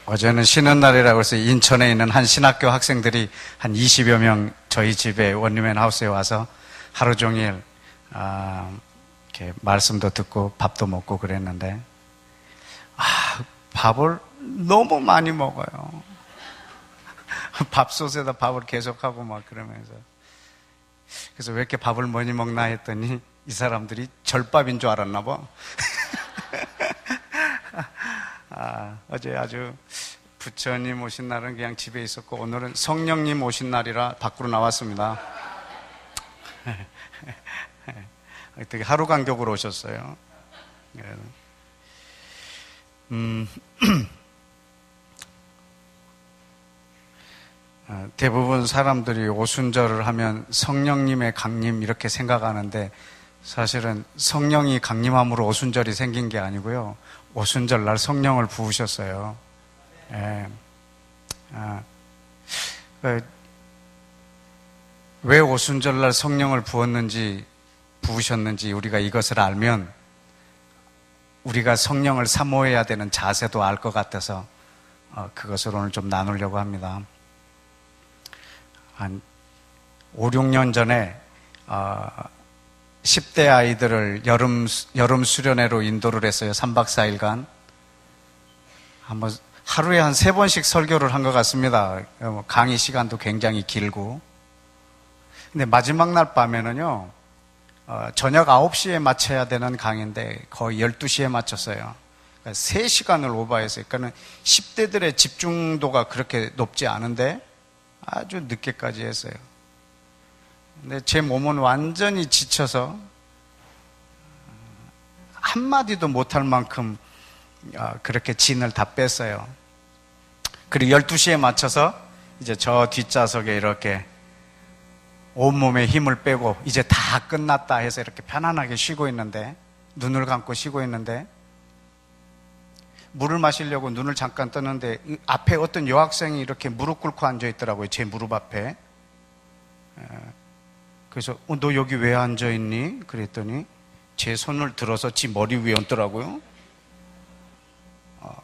어제는 쉬는 날이라고 해서 인천에 있는 한 신학교 학생들이 한 20여 명 저희 집에 원리맨 하우스에 와서 하루 종일 이렇게 말씀도 듣고 밥도 먹고 그랬는데 밥을 너무 많이 먹어요. 밥솥에다 밥을 계속하고 막 그러면서 그래서 왜 이렇게 밥을 많이 먹나 했더니 이 사람들이 절밥인 줄 알았나 봐. 어제 아주 부처님 오신 날은 그냥 집에 있었고 오늘은 성령님 오신 날이라 밖으로 나왔습니다. 되게 하루 간격으로 오셨어요. 대부분 사람들이 오순절을 하면 성령님의 강림 이렇게 생각하는데 사실은 성령이 강림함으로 오순절이 생긴 게 아니고요. 오순절 날 성령을 부으셨어요. 왜 오순절 날 성령을 부으셨는지 우리가 이것을 알면 우리가 성령을 사모해야 되는 자세도 알 것 같아서 그것을 오늘 좀 나누려고 합니다. 한 5, 6년 전에 10대 아이들을 여름 수련회로 인도를 했어요. 3박 4일간. 한번 하루에 한 3번씩 설교를 한 것 같습니다. 강의 시간도 굉장히 길고. 근데 마지막 날 밤에는요, 저녁 9시에 마쳐야 되는 강의인데 거의 12시에 마쳤어요. 그러니까 3시간을 오버했어요. 그러니까 10대들의 집중도가 그렇게 높지 않은데 아주 늦게까지 했어요. 근데 제 몸은 완전히 지쳐서 한마디도 못할 만큼 그렇게 진을 다 뺐어요. 그리고 12시에 맞춰서 이제 저 뒷좌석에 이렇게 온몸에 힘을 빼고 이제 다 끝났다 해서 이렇게 편안하게 쉬고 있는데, 눈을 감고 쉬고 있는데 물을 마시려고 눈을 잠깐 떴는데 앞에 어떤 여학생이 이렇게 무릎 꿇고 앉아 있더라고요. 제 무릎 앞에. 그래서 너 여기 왜 앉아 있니? 그랬더니 제 손을 들어서 지 머리 위에 얹더라고요.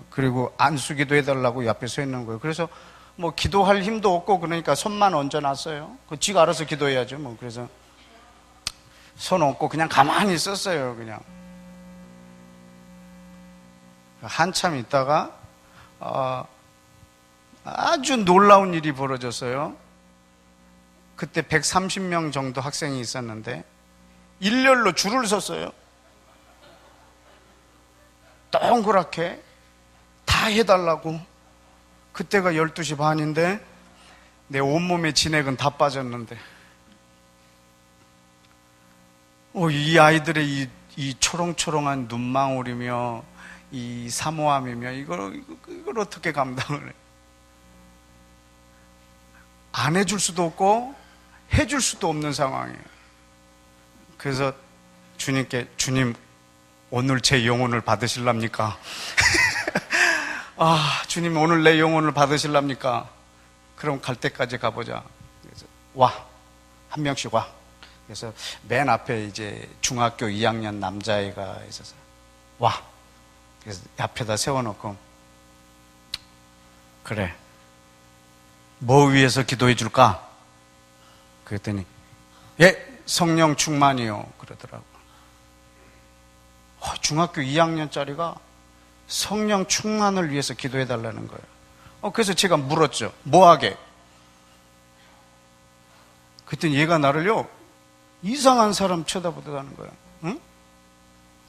그리고 안수기도 해달라고 옆에 서 있는 거예요. 그래서 뭐 기도할 힘도 없고 그러니까 손만 얹어놨어요. 지가 알아서 기도해야죠. 뭐 그래서 손 얹고 그냥 가만히 있었어요. 그냥 한참 있다가 아주 놀라운 일이 벌어졌어요. 그때 130명 정도 학생이 있었는데 일렬로 줄을 섰어요. 동그랗게 다 해달라고. 그때가 12시 반인데 내 온몸에 진액은 다 빠졌는데 이 아이들의 이 초롱초롱한 눈망울이며 이 사모함이며 이걸 어떻게 감당을 해? 안 해줄 수도 없고 해줄 수도 없는 상황이에요. 그래서 주님께, 주님 오늘 제 영혼을 받으실랍니까? 주님 오늘 내 영혼을 받으실랍니까? 그럼 갈 때까지 가보자. 그래서 한 명씩 와. 그래서 맨 앞에 이제 중학교 2학년 남자애가 있어서 그래서 앞에다 세워놓고, 그래, 뭐 위해서 기도해 줄까? 그랬더니 성령 충만이요 그러더라고. 중학교 2학년짜리가 성령 충만을 위해서 기도해 달라는 거예요. 그래서 제가 물었죠. 뭐하게? 그랬더니 얘가 나를요 이상한 사람 쳐다보더라는 거예요. 응?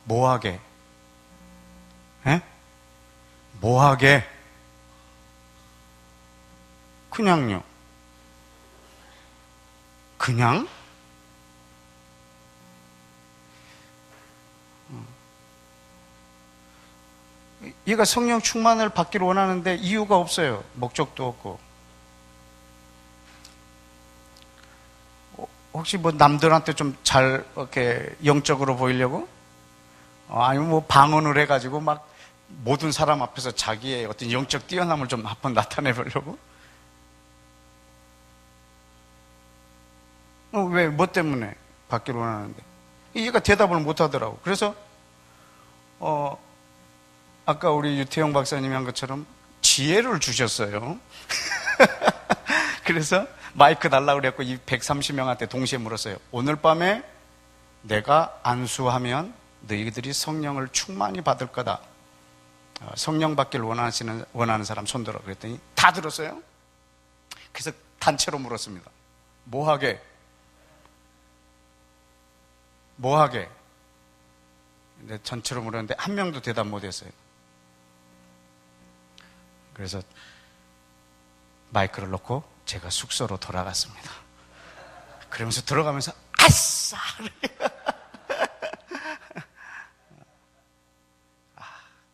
뭐하게? 뭐하게? 그냥요. 그냥? 얘가 성령 충만을 받기를 원하는데 이유가 없어요. 목적도 없고. 혹시 뭐 남들한테 좀 잘 이렇게 영적으로 보이려고? 아니면 뭐 방언을 해가지고 막 모든 사람 앞에서 자기의 어떤 영적 뛰어남을 좀 한번 나타내 보려고? 왜? 뭐 때문에 받기를 원하는데? 얘가 대답을 못 하더라고. 그래서 아까 우리 유태영 박사님이 한 것처럼 지혜를 주셨어요. 그래서 마이크 달라고 그랬고 이 130명한테 동시에 물었어요. 오늘 밤에 내가 안수하면 너희들이 성령을 충만히 받을 거다. 성령 받기를 원하는 사람 손들어. 그랬더니 다 들었어요. 그래서 단체로 물었습니다. 뭐하게? 근데 전체로 물었는데 한 명도 대답 못했어요. 그래서 마이크를 놓고 제가 숙소로 돌아갔습니다. 그러면서 들어가면서 아싸!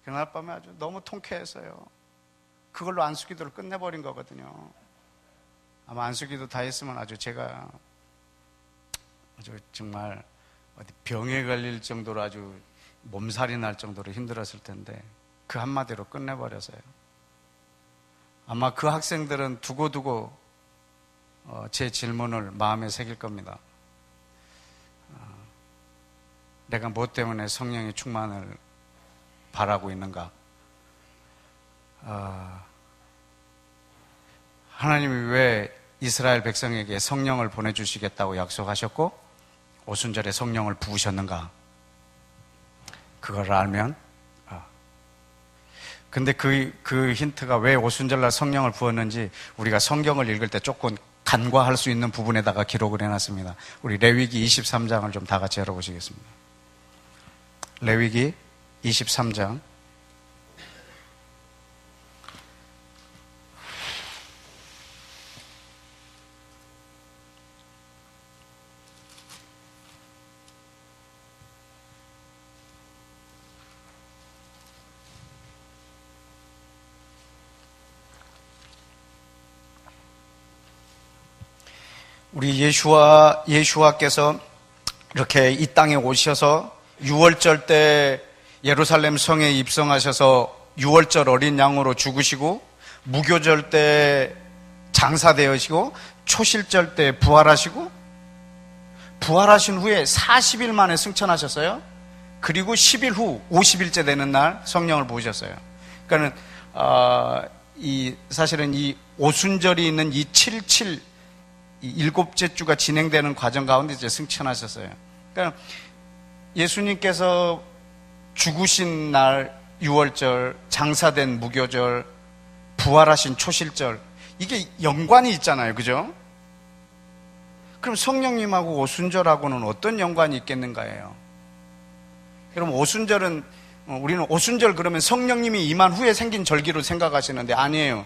그날 밤에 아주 너무 통쾌했어요. 그걸로 안수기도를 끝내버린 거거든요. 아마 안수기도 다 했으면 아주 제가 아주 정말 어디 병에 걸릴 정도로 아주 몸살이 날 정도로 힘들었을 텐데 그 한마디로 끝내버렸어요. 아마 그 학생들은 두고두고 제 질문을 마음에 새길 겁니다. 내가 뭐 때문에 성령의 충만을 바라고 있는가? 하나님이 왜 이스라엘 백성에게 성령을 보내주시겠다고 약속하셨고 오순절에 성령을 부으셨는가? 그걸 알면 근데 그 힌트가 왜 오순절날 성령을 부었는지 우리가 성경을 읽을 때 조금 간과할 수 있는 부분에다가 기록을 해놨습니다. 우리 레위기 23장을 좀 다 같이 열어보시겠습니다. 레위기 23장 우리 예수와께서 이렇게 이 땅에 오셔서 6월절 때 예루살렘 성에 입성하셔서 6월절 어린 양으로 죽으시고 무교절 때 장사되시고 초실절 때 부활하시고 부활하신 후에 40일 만에 승천하셨어요. 그리고 10일 후 50일째 되는 날 성령을 부으셨어요. 그러니까는 사실은 이 오순절이 있는 이 77 일곱째 주가 진행되는 과정 가운데 이제 승천하셨어요. 그러니까 예수님께서 죽으신 날 6월절, 장사된 무교절, 부활하신 초실절, 이게 연관이 있잖아요. 그죠? 그럼 성령님하고 오순절하고는 어떤 연관이 있겠는가예요? 여러분, 오순절은, 우리는 오순절 그러면 성령님이 임한 후에 생긴 절기로 생각하시는데 아니에요.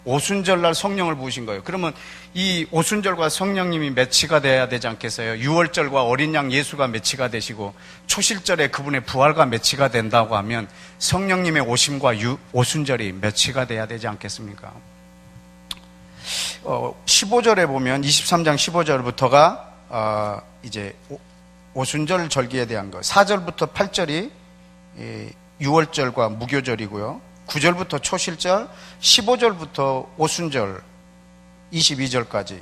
오순절날 성령을 부으신 거예요. 그러면 이 오순절과 성령님이 매치가 돼야 되지 않겠어요? 6월절과 어린 양 예수가 매치가 되시고 초실절에 그분의 부활과 매치가 된다고 하면 성령님의 오심과 오순절이 매치가 돼야 되지 않겠습니까? 15절에 보면 23장 15절부터가 이제 오순절 절기에 대한 거, 4절부터 8절이 6월절과 무교절이고요. 9절부터 초실절, 15절부터 오순절, 22절까지.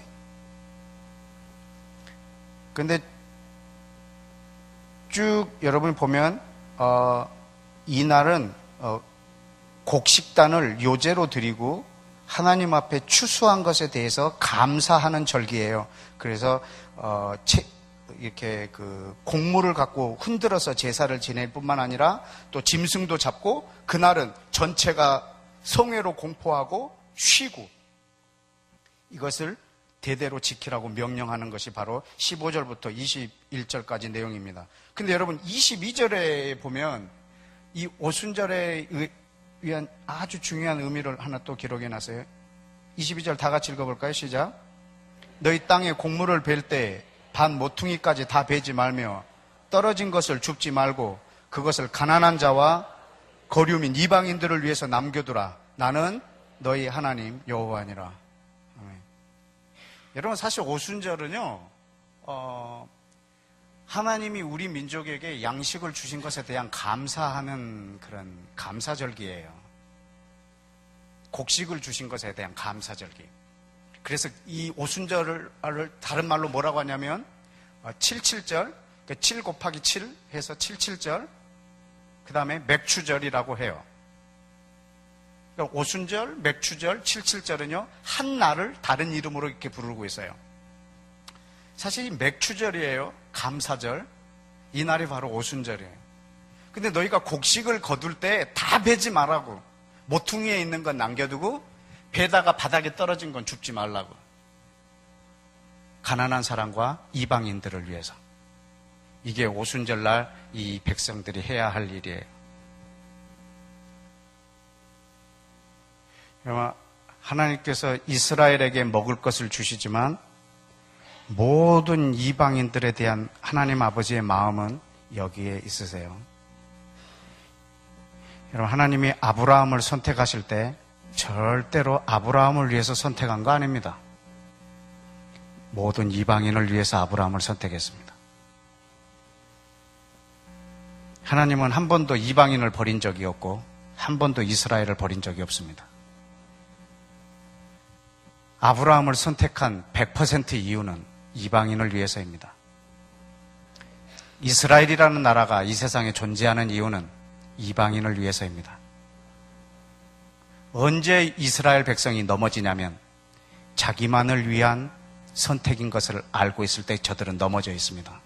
근데 쭉 여러분이 보면 이날은 곡식단을 요제로 드리고 하나님 앞에 추수한 것에 대해서 감사하는 절기예요. 그래서 이렇게 그 곡물을 갖고 흔들어서 제사를 지낼 뿐만 아니라 또 짐승도 잡고 그날은 전체가 성회로 공포하고 쉬고 이것을 대대로 지키라고 명령하는 것이 바로 15절부터 21절까지 내용입니다. 근데 여러분 22절에 보면 이 오순절에 위한 아주 중요한 의미를 하나 또 기록해 놨어요. 22절 다 같이 읽어볼까요? 시작. 너희 땅에 곡물을 벨 때 반 모퉁이까지 다 베지 말며 떨어진 것을 줍지 말고 그것을 가난한 자와 거류민 이방인들을 위해서 남겨두라. 나는 너희 하나님 여호와니라. 여러분 사실 오순절은요 하나님이 우리 민족에게 양식을 주신 것에 대한 감사하는 그런 감사절기예요. 곡식을 주신 것에 대한 감사절기. 그래서 이 오순절을 다른 말로 뭐라고 하냐면 77절, 7 곱하기 7 해서 77절, 그 다음에 맥추절이라고 해요. 그러니까 오순절, 맥추절, 칠칠절은요, 한 날을 다른 이름으로 이렇게 부르고 있어요. 사실 이 맥추절이에요. 감사절. 이 날이 바로 오순절이에요. 근데 너희가 곡식을 거둘 때 다 베지 말라고. 모퉁이에 있는 건 남겨두고 베다가 바닥에 떨어진 건 줍지 말라고. 가난한 사람과 이방인들을 위해서. 이게 오순절날 이 백성들이 해야 할 일이에요. 하나님께서 이스라엘에게 먹을 것을 주시지만 모든 이방인들에 대한 하나님 아버지의 마음은 여기에 있으세요. 여러분, 하나님이 아브라함을 선택하실 때 절대로 아브라함을 위해서 선택한 거 아닙니다. 모든 이방인을 위해서 아브라함을 선택했습니다. 하나님은 한 번도 이방인을 버린 적이 없고 한 번도 이스라엘을 버린 적이 없습니다. 아브라함을 선택한 100% 이유는 이방인을 위해서입니다. 이스라엘이라는 나라가 이 세상에 존재하는 이유는 이방인을 위해서입니다. 언제 이스라엘 백성이 넘어지냐면 자기만을 위한 선택인 것을 알고 있을 때 저들은 넘어져 있습니다.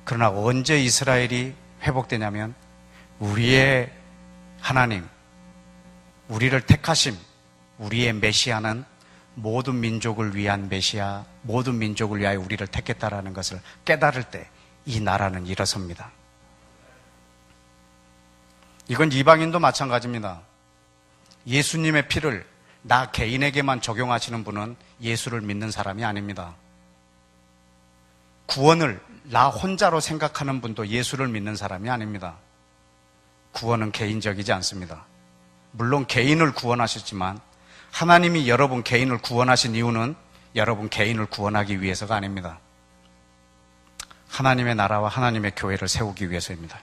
그러나 언제 이스라엘이 회복되냐면 우리의 하나님, 우리를 택하심, 우리의 메시아는 모든 민족을 위한 메시아, 모든 민족을 위하여 우리를 택했다라는 것을 깨달을 때 이 나라는 일어섭니다. 이건 이방인도 마찬가지입니다. 예수님의 피를 나 개인에게만 적용하시는 분은 예수를 믿는 사람이 아닙니다. 구원을 나 혼자로 생각하는 분도 예수를 믿는 사람이 아닙니다. 구원은 개인적이지 않습니다. 물론 개인을 구원하셨지만 하나님이 여러분 개인을 구원하신 이유는 여러분 개인을 구원하기 위해서가 아닙니다. 하나님의 나라와 하나님의 교회를 세우기 위해서입니다.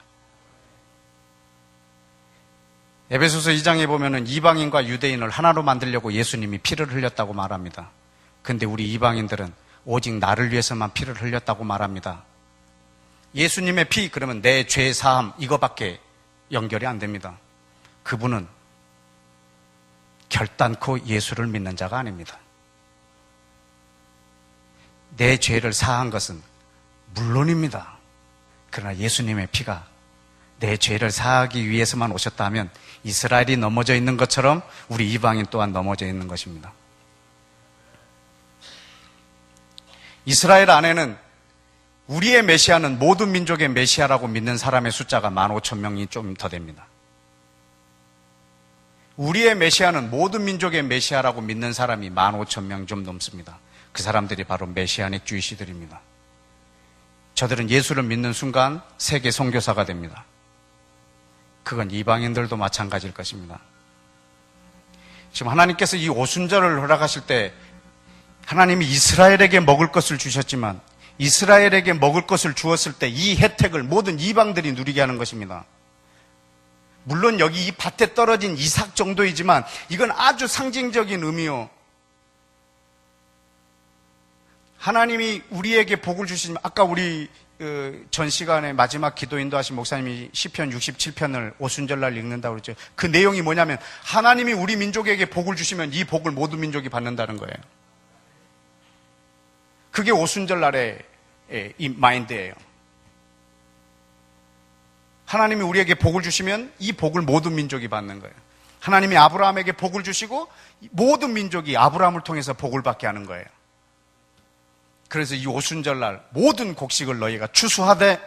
에베소서 2장에 보면은 이방인과 유대인을 하나로 만들려고 예수님이 피를 흘렸다고 말합니다. 근데 우리 이방인들은 오직 나를 위해서만 피를 흘렸다고 말합니다. 예수님의 피, 그러면 내 죄 사함, 이거밖에 연결이 안 됩니다. 그분은 결단코 예수를 믿는 자가 아닙니다. 내 죄를 사한 것은 물론입니다. 그러나 예수님의 피가 내 죄를 사하기 위해서만 오셨다면 이스라엘이 넘어져 있는 것처럼 우리 이방인 또한 넘어져 있는 것입니다. 이스라엘 안에는 우리의 메시아는 모든 민족의 메시아라고 믿는 사람의 숫자가 15,000명이 좀 더 됩니다. 우리의 메시아는 모든 민족의 메시아라고 믿는 사람이 15,000명 좀 넘습니다. 그 사람들이 바로 메시아닉 주이시들입니다. 저들은 예수를 믿는 순간 세계 선교사가 됩니다. 그건 이방인들도 마찬가지일 것입니다. 지금 하나님께서 이 오순절을 허락하실 때 하나님이 이스라엘에게 먹을 것을 주셨지만 이스라엘에게 먹을 것을 주었을 때 이 혜택을 모든 이방들이 누리게 하는 것입니다. 물론 여기 이 밭에 떨어진 이삭 정도이지만 이건 아주 상징적인 의미요. 하나님이 우리에게 복을 주시면 아까 우리 전 시간에 마지막 기도 인도하신 목사님이 시편 67편을 오순절날 읽는다고 그랬죠. 그 내용이 뭐냐면 하나님이 우리 민족에게 복을 주시면 이 복을 모든 민족이 받는다는 거예요. 그게 오순절날의 이 마인드예요. 하나님이 우리에게 복을 주시면 이 복을 모든 민족이 받는 거예요. 하나님이 아브라함에게 복을 주시고 모든 민족이 아브라함을 통해서 복을 받게 하는 거예요. 그래서 이 오순절날 모든 곡식을 너희가 추수하되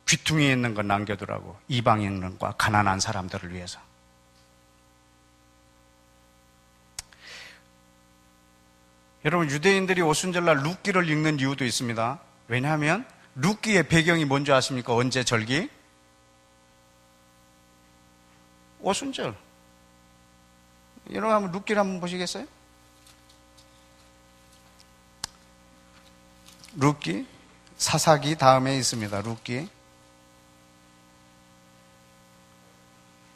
귀퉁이에 있는 건 남겨두라고. 이방인과 가난한 사람들을 위해서. 여러분, 유대인들이 오순절날 룻기를 읽는 이유도 있습니다. 왜냐하면 룻기의 배경이 뭔지 아십니까? 언제 절기? 오순절. 여러분 한번 룻기를 한번 보시겠어요? 룻기, 사사기 다음에 있습니다. 룻기.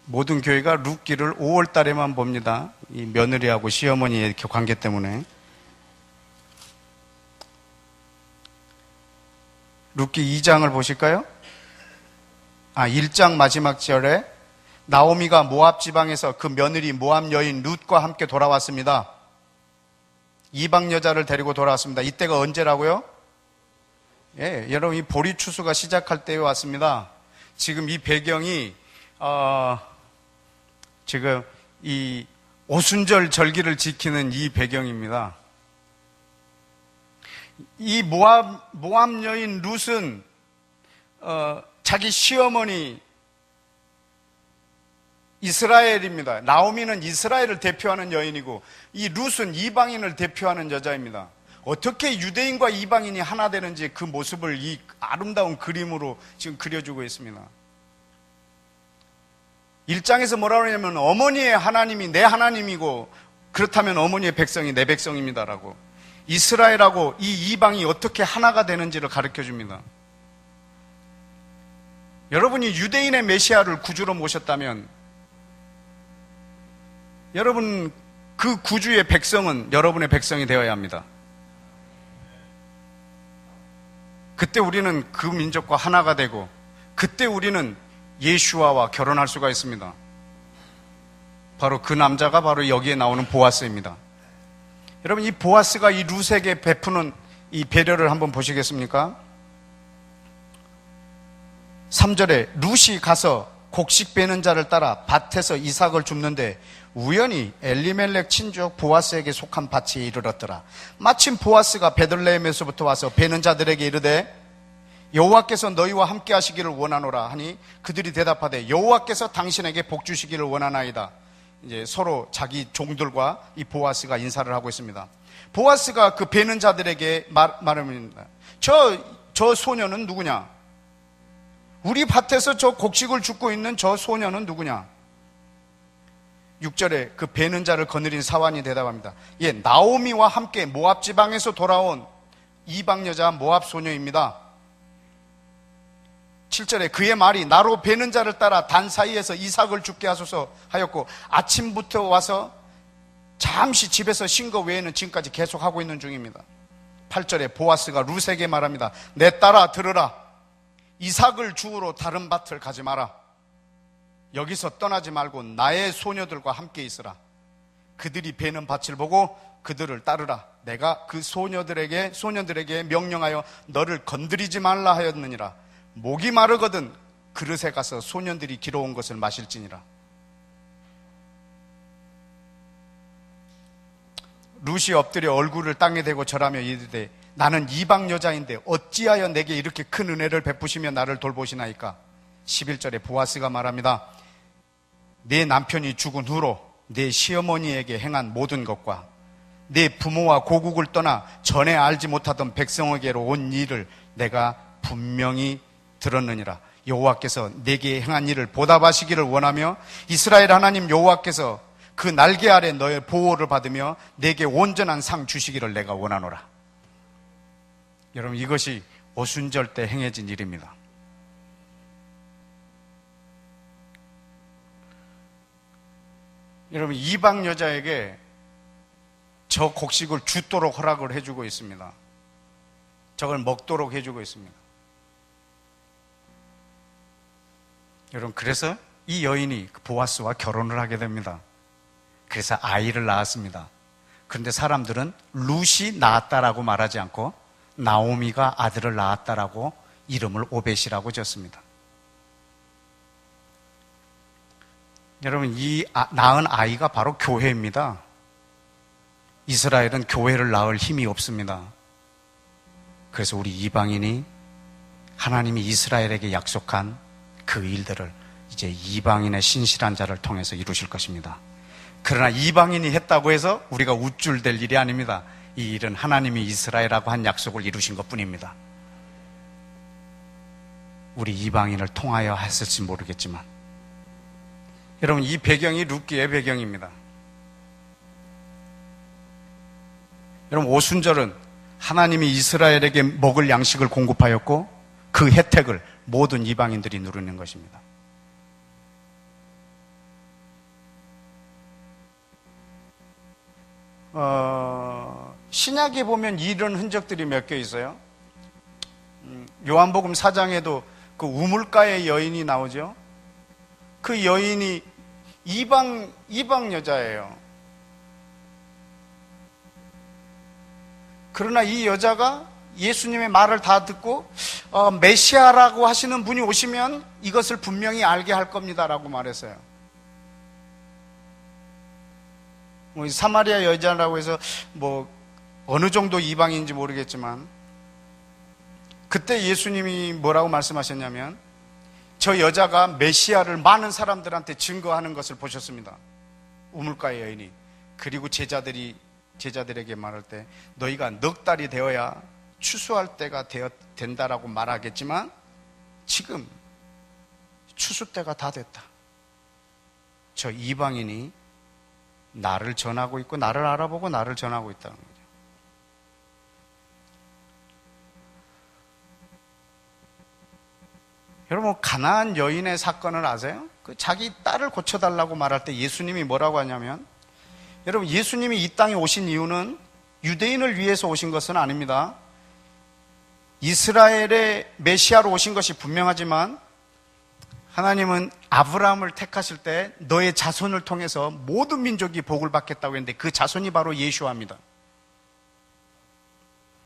모든 교회가 룻기를 5월 달에만 봅니다. 이 며느리하고 시어머니의 이렇게 관계 때문에. 룻기 2장을 보실까요? 1장 마지막 절에 나오미가 모압 지방에서 그 며느리 모압 여인 룻과 함께 돌아왔습니다. 이방 여자를 데리고 돌아왔습니다. 이때가 언제라고요? 예, 여러분, 이 보리 추수가 시작할 때에 왔습니다. 지금 이 배경이 지금 이 오순절 절기를 지키는 이 배경입니다. 이 모압 여인 룻은 자기 시어머니 이스라엘입니다. 나오미는 이스라엘을 대표하는 여인이고 이 룻은 이방인을 대표하는 여자입니다. 어떻게 유대인과 이방인이 하나 되는지 그 모습을 이 아름다운 그림으로 지금 그려주고 있습니다. 1장에서 뭐라고 하냐면 어머니의 하나님이 내 하나님이고 그렇다면 어머니의 백성이 내 백성입니다라고 이스라엘하고 이 이방이 어떻게 하나가 되는지를 가르쳐 줍니다. 여러분이 유대인의 메시아를 구주로 모셨다면 여러분 그 구주의 백성은 여러분의 백성이 되어야 합니다. 그때 우리는 그 민족과 하나가 되고 그때 우리는 예수와와 결혼할 수가 있습니다. 바로 그 남자가 바로 여기에 나오는 보아스입니다. 여러분 이 보아스가 이 룻에게 베푸는 이 배려를 한번 보시겠습니까? 3절에 룻이 가서 곡식 베는 자를 따라 밭에서 이삭을 줍는데 우연히 엘리멜렉 친족 보아스에게 속한 밭에 이르렀더라. 마침 보아스가 베들레헴에서부터 와서 베는 자들에게 이르되 여호와께서 너희와 함께 하시기를 원하노라 하니 그들이 대답하되 여호와께서 당신에게 복 주시기를 원하나이다. 이제 서로 자기 종들과 이 보아스가 인사를 하고 있습니다. 보아스가 그 베는 자들에게 말합니다. 저 소녀는 누구냐? 우리 밭에서 저 곡식을 줍고 있는 저 소녀는 누구냐? 6절에 그 베는 자를 거느린 사환이 대답합니다. 예, 나오미와 함께 모압 지방에서 돌아온 이방 여자 모압 소녀입니다. 7절에 그의 말이 나로 베는 자를 따라 단 사이에서 이삭을 죽게 하소서 하였고 아침부터 와서 잠시 집에서 쉰 거 외에는 지금까지 계속 하고 있는 중입니다. 8절에 보아스가 룻에게 말합니다. 내 딸아 들으라. 이삭을 주우러 다른 밭을 가지 마라. 여기서 떠나지 말고 나의 소녀들과 함께 있으라. 그들이 베는 밭을 보고 그들을 따르라. 내가 그 소녀들에게 명령하여 너를 건드리지 말라 하였느니라. 목이 마르거든 그릇에 가서 소년들이 길어온 것을 마실지니라. 룻이 엎드려 얼굴을 땅에 대고 절하며 이르되 나는 이방 여자인데 어찌하여 내게 이렇게 큰 은혜를 베푸시며 나를 돌보시나이까. 11절에 보아스가 말합니다. 내 남편이 죽은 후로 내 시어머니에게 행한 모든 것과 내 부모와 고국을 떠나 전에 알지 못하던 백성에게로 온 일을 내가 분명히 들었느니라. 여호와께서 내게 행한 일을 보답하시기를 원하며 이스라엘 하나님 여호와께서 그 날개 아래 너의 보호를 받으며 내게 온전한 상 주시기를 내가 원하노라. 여러분 이것이 오순절 때 행해진 일입니다. 여러분 이방 여자에게 저 곡식을 줍도록 허락을 해주고 있습니다. 저걸 먹도록 해주고 있습니다. 여러분 그래서 이 여인이 보아스와 결혼을 하게 됩니다. 그래서 아이를 낳았습니다. 그런데 사람들은 룻이 낳았다라고 말하지 않고 나오미가 아들을 낳았다라고 이름을 오벳이라고 지었습니다. 여러분 이 낳은 아이가 바로 교회입니다. 이스라엘은 교회를 낳을 힘이 없습니다. 그래서 우리 이방인이 하나님이 이스라엘에게 약속한 그 일들을 이제 이방인의 신실한 자를 통해서 이루실 것입니다. 그러나 이방인이 했다고 해서 우리가 우쭐댈 일이 아닙니다. 이 일은 하나님이 이스라엘하고 한 약속을 이루신 것뿐입니다. 우리 이방인을 통하여 했을지 모르겠지만 여러분 이 배경이 룻기의 배경입니다. 여러분 오순절은 하나님이 이스라엘에게 먹을 양식을 공급하였고 그 혜택을 모든 이방인들이 누리는 것입니다. 신약에 보면 이런 흔적들이 몇 개 있어요. 요한복음 4장에도 그 우물가의 여인이 나오죠. 그 여인이 이방 여자예요. 그러나 이 여자가 예수님의 말을 다 듣고 메시아라고 하시는 분이 오시면 이것을 분명히 알게 할 겁니다라고 말했어요. 사마리아 여자라고 해서 어느 정도 이방인지 모르겠지만 그때 예수님이 뭐라고 말씀하셨냐면 저 여자가 메시아를 많은 사람들한테 증거하는 것을 보셨습니다. 우물가의 여인이. 그리고 제자들에게 말할 때 너희가 넉 달이 되어야 추수할 때가 된다라고 말하겠지만 지금 추수 때가 다 됐다. 저 이방인이 나를 전하고 있고 나를 알아보고 나를 전하고 있다는 거죠. 여러분, 가나안 여인의 사건을 아세요? 자기 딸을 고쳐달라고 말할 때 예수님이 뭐라고 하냐면, 여러분, 예수님이 이 땅에 오신 이유는 유대인을 위해서 오신 것은 아닙니다. 이스라엘의 메시아로 오신 것이 분명하지만 하나님은 아브라함을 택하실 때 너의 자손을 통해서 모든 민족이 복을 받겠다고 했는데 그 자손이 바로 예수아입니다.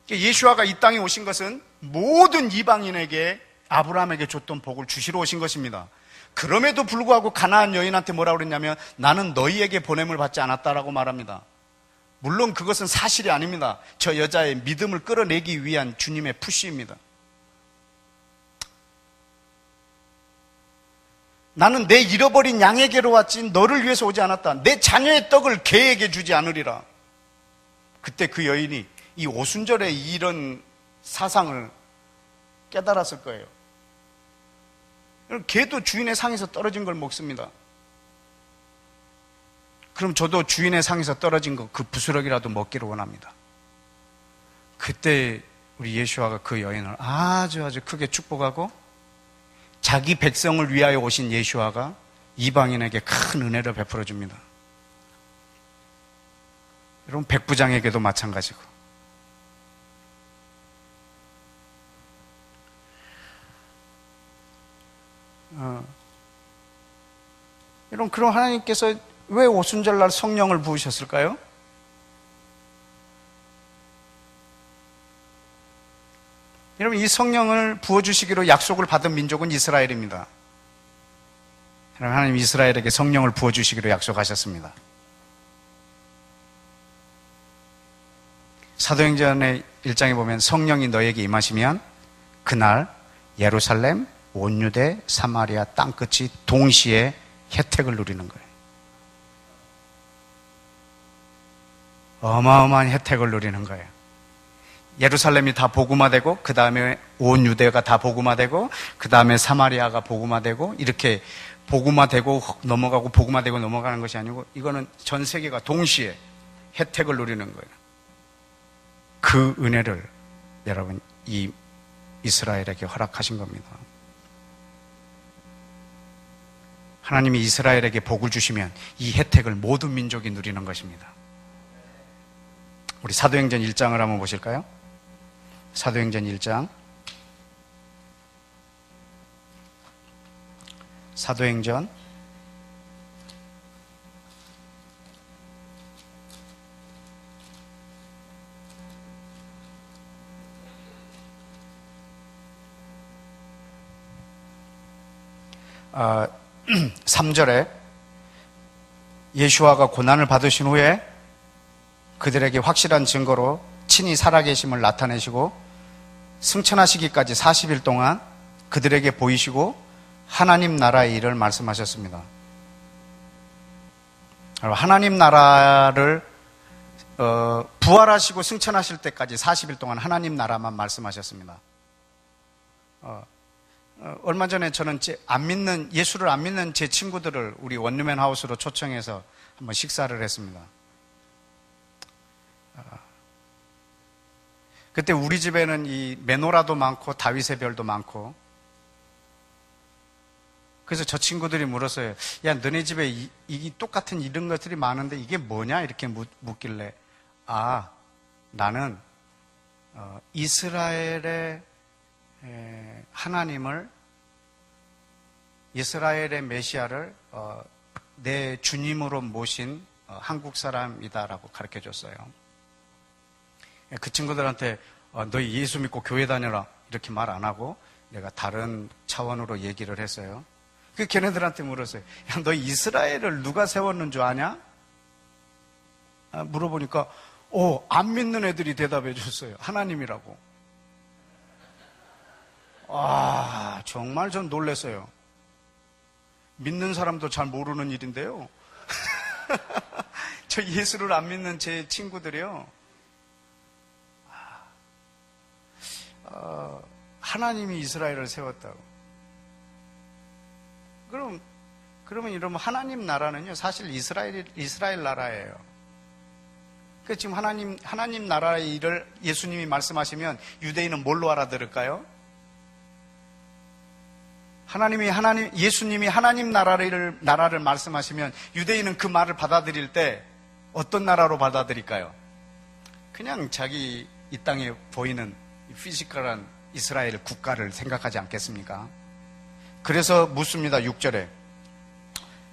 예수아가 이 땅에 오신 것은 모든 이방인에게 아브라함에게 줬던 복을 주시러 오신 것입니다. 그럼에도 불구하고 가나안 여인한테 뭐라고 그랬냐면 나는 너희에게 보냄을 받지 않았다라고 말합니다. 물론 그것은 사실이 아닙니다. 저 여자의 믿음을 끌어내기 위한 주님의 푸시입니다. 나는 내 잃어버린 양에게로 왔지 너를 위해서 오지 않았다. 내 자녀의 떡을 개에게 주지 않으리라. 그때 그 여인이 이 오순절의 이런 사상을 깨달았을 거예요. 개도 주인의 상에서 떨어진 걸 먹습니다. 그럼 저도 주인의 상에서 떨어진 그 부스러기라도 먹기를 원합니다. 그때 우리 예수아가 그 여인을 아주 크게 축복하고 자기 백성을 위하여 오신 예수아가 이방인에게 큰 은혜를 베풀어 줍니다. 여러분, 백부장에게도 마찬가지고. 여러분, 그럼 하나님께서 왜 오순절날 성령을 부으셨을까요? 여러분, 이 성령을 부어주시기로 약속을 받은 민족은 이스라엘입니다. 하나님 이스라엘에게 성령을 부어주시기로 약속하셨습니다. 사도행전의 1장에 보면 성령이 너에게 임하시면 그날 예루살렘, 온 유대, 사마리아 땅끝이 동시에 혜택을 누리는 거예요. 어마어마한 혜택을 누리는 거예요. 예루살렘이 다 복음화되고 그 다음에 온 유대가 다 복음화되고 그 다음에 사마리아가 복음화되고 이렇게 복음화되고 넘어가고 복음화되고 넘어가는 것이 아니고 이거는 전 세계가 동시에 혜택을 누리는 거예요. 그 은혜를 여러분 이 이스라엘에게 허락하신 겁니다. 하나님이 이스라엘에게 복을 주시면 이 혜택을 모든 민족이 누리는 것입니다. 우리 사도행전 1장을 한번 보실까요? 사도행전 1장. 사도행전 3절에 예수아가 고난을 받으신 후에 그들에게 확실한 증거로 친히 살아계심을 나타내시고 승천하시기까지 40일 동안 그들에게 보이시고 하나님 나라의 일을 말씀하셨습니다. 하나님 나라를 부활하시고 승천하실 때까지 40일 동안 하나님 나라만 말씀하셨습니다. 얼마 전에 저는 예수를 안 믿는 제 친구들을 우리 원루맨 하우스로 초청해서 한번 식사를 했습니다. 그때 우리 집에는 이 메노라도 많고 다윗의 별도 많고 그래서 저 친구들이 물었어요. 야, 너네 집에 이 똑같은 이런 것들이 많은데 이게 뭐냐? 이렇게 묻길래 나는 이스라엘의 하나님을 이스라엘의 메시아를 내 주님으로 모신 한국 사람이다라고 가르쳐 줬어요. 그 친구들한테 너희 예수 믿고 교회 다녀라 이렇게 말 안 하고 내가 다른 차원으로 얘기를 했어요. 그 걔네들한테 물었어요. 야, 너 이스라엘을 누가 세웠는 줄 아냐? 물어보니까 안 믿는 애들이 대답해 줬어요. 하나님이라고. 정말 전 놀랐어요. 믿는 사람도 잘 모르는 일인데요. 저 예수를 안 믿는 제 친구들이요. 하나님이 이스라엘을 세웠다고. 그러면 이러면 하나님 나라는요, 사실 이스라엘 나라예요. 그 지금 하나님 나라의 일을 예수님이 말씀하시면 유대인은 뭘로 알아들을까요? 예수님이 하나님 나라를 말씀하시면 유대인은 그 말을 받아들일 때 어떤 나라로 받아들일까요? 그냥 자기 이 땅에 보이는 피지컬한 이스라엘 국가를 생각하지 않겠습니까? 그래서 묻습니다. 6절에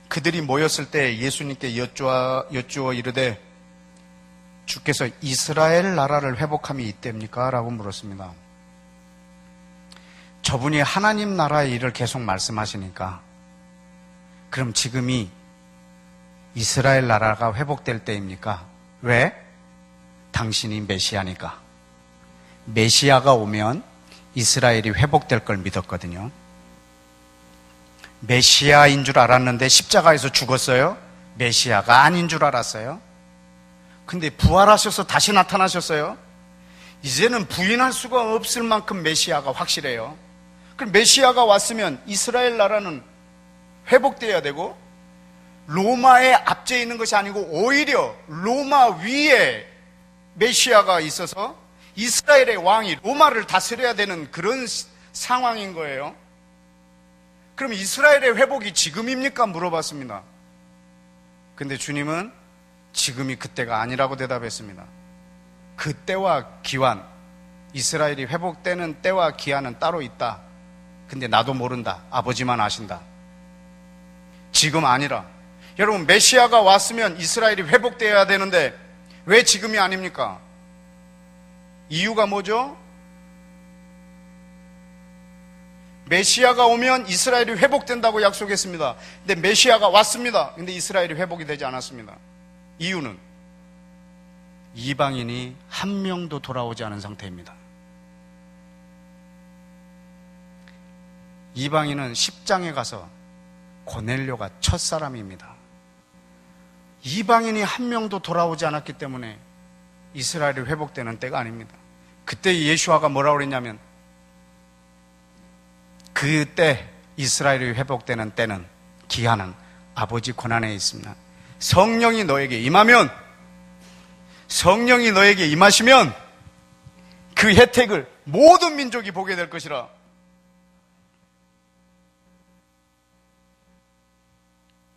그들이 모였을 때 예수님께 여쭈어 이르되 주께서 이스라엘 나라를 회복함이 이때입니까? 라고 물었습니다. 저분이 하나님 나라의 일을 계속 말씀하시니까 그럼 지금이 이스라엘 나라가 회복될 때입니까? 왜? 당신이 메시아니까. 메시아가 오면 이스라엘이 회복될 걸 믿었거든요. 메시아인 줄 알았는데 십자가에서 죽었어요. 메시아가 아닌 줄 알았어요. 근데 부활하셔서 다시 나타나셨어요. 이제는 부인할 수가 없을 만큼 메시아가 확실해요. 그럼 메시아가 왔으면 이스라엘 나라는 회복되어야 되고 로마에 압제 있는 것이 아니고 오히려 로마 위에 메시아가 있어서 이스라엘의 왕이 로마를 다스려야 되는 그런 상황인 거예요. 그럼 이스라엘의 회복이 지금입니까? 물어봤습니다. 근데 주님은 지금이 그때가 아니라고 대답했습니다. 그 때와 기한, 이스라엘이 회복되는 때와 기한은 따로 있다. 근데 나도 모른다. 아버지만 아신다. 지금 아니라. 여러분, 메시아가 왔으면 이스라엘이 회복되어야 되는데 왜 지금이 아닙니까? 이유가 뭐죠? 메시아가 오면 이스라엘이 회복된다고 약속했습니다. 근데 메시아가 왔습니다. 근데 이스라엘이 회복이 되지 않았습니다. 이유는 이방인이 한 명도 돌아오지 않은 상태입니다. 이방인은 10장에 가서 고넬료가 첫사람입니다. 이방인이 한 명도 돌아오지 않았기 때문에 이스라엘이 회복되는 때가 아닙니다. 그때 예수아가 뭐라고 그랬냐면 그때 이스라엘이 회복되는 때는 기한은 아버지 권한에 있습니다. 성령이 너에게 임하면, 성령이 너에게 임하시면 그 혜택을 모든 민족이 보게 될 것이라.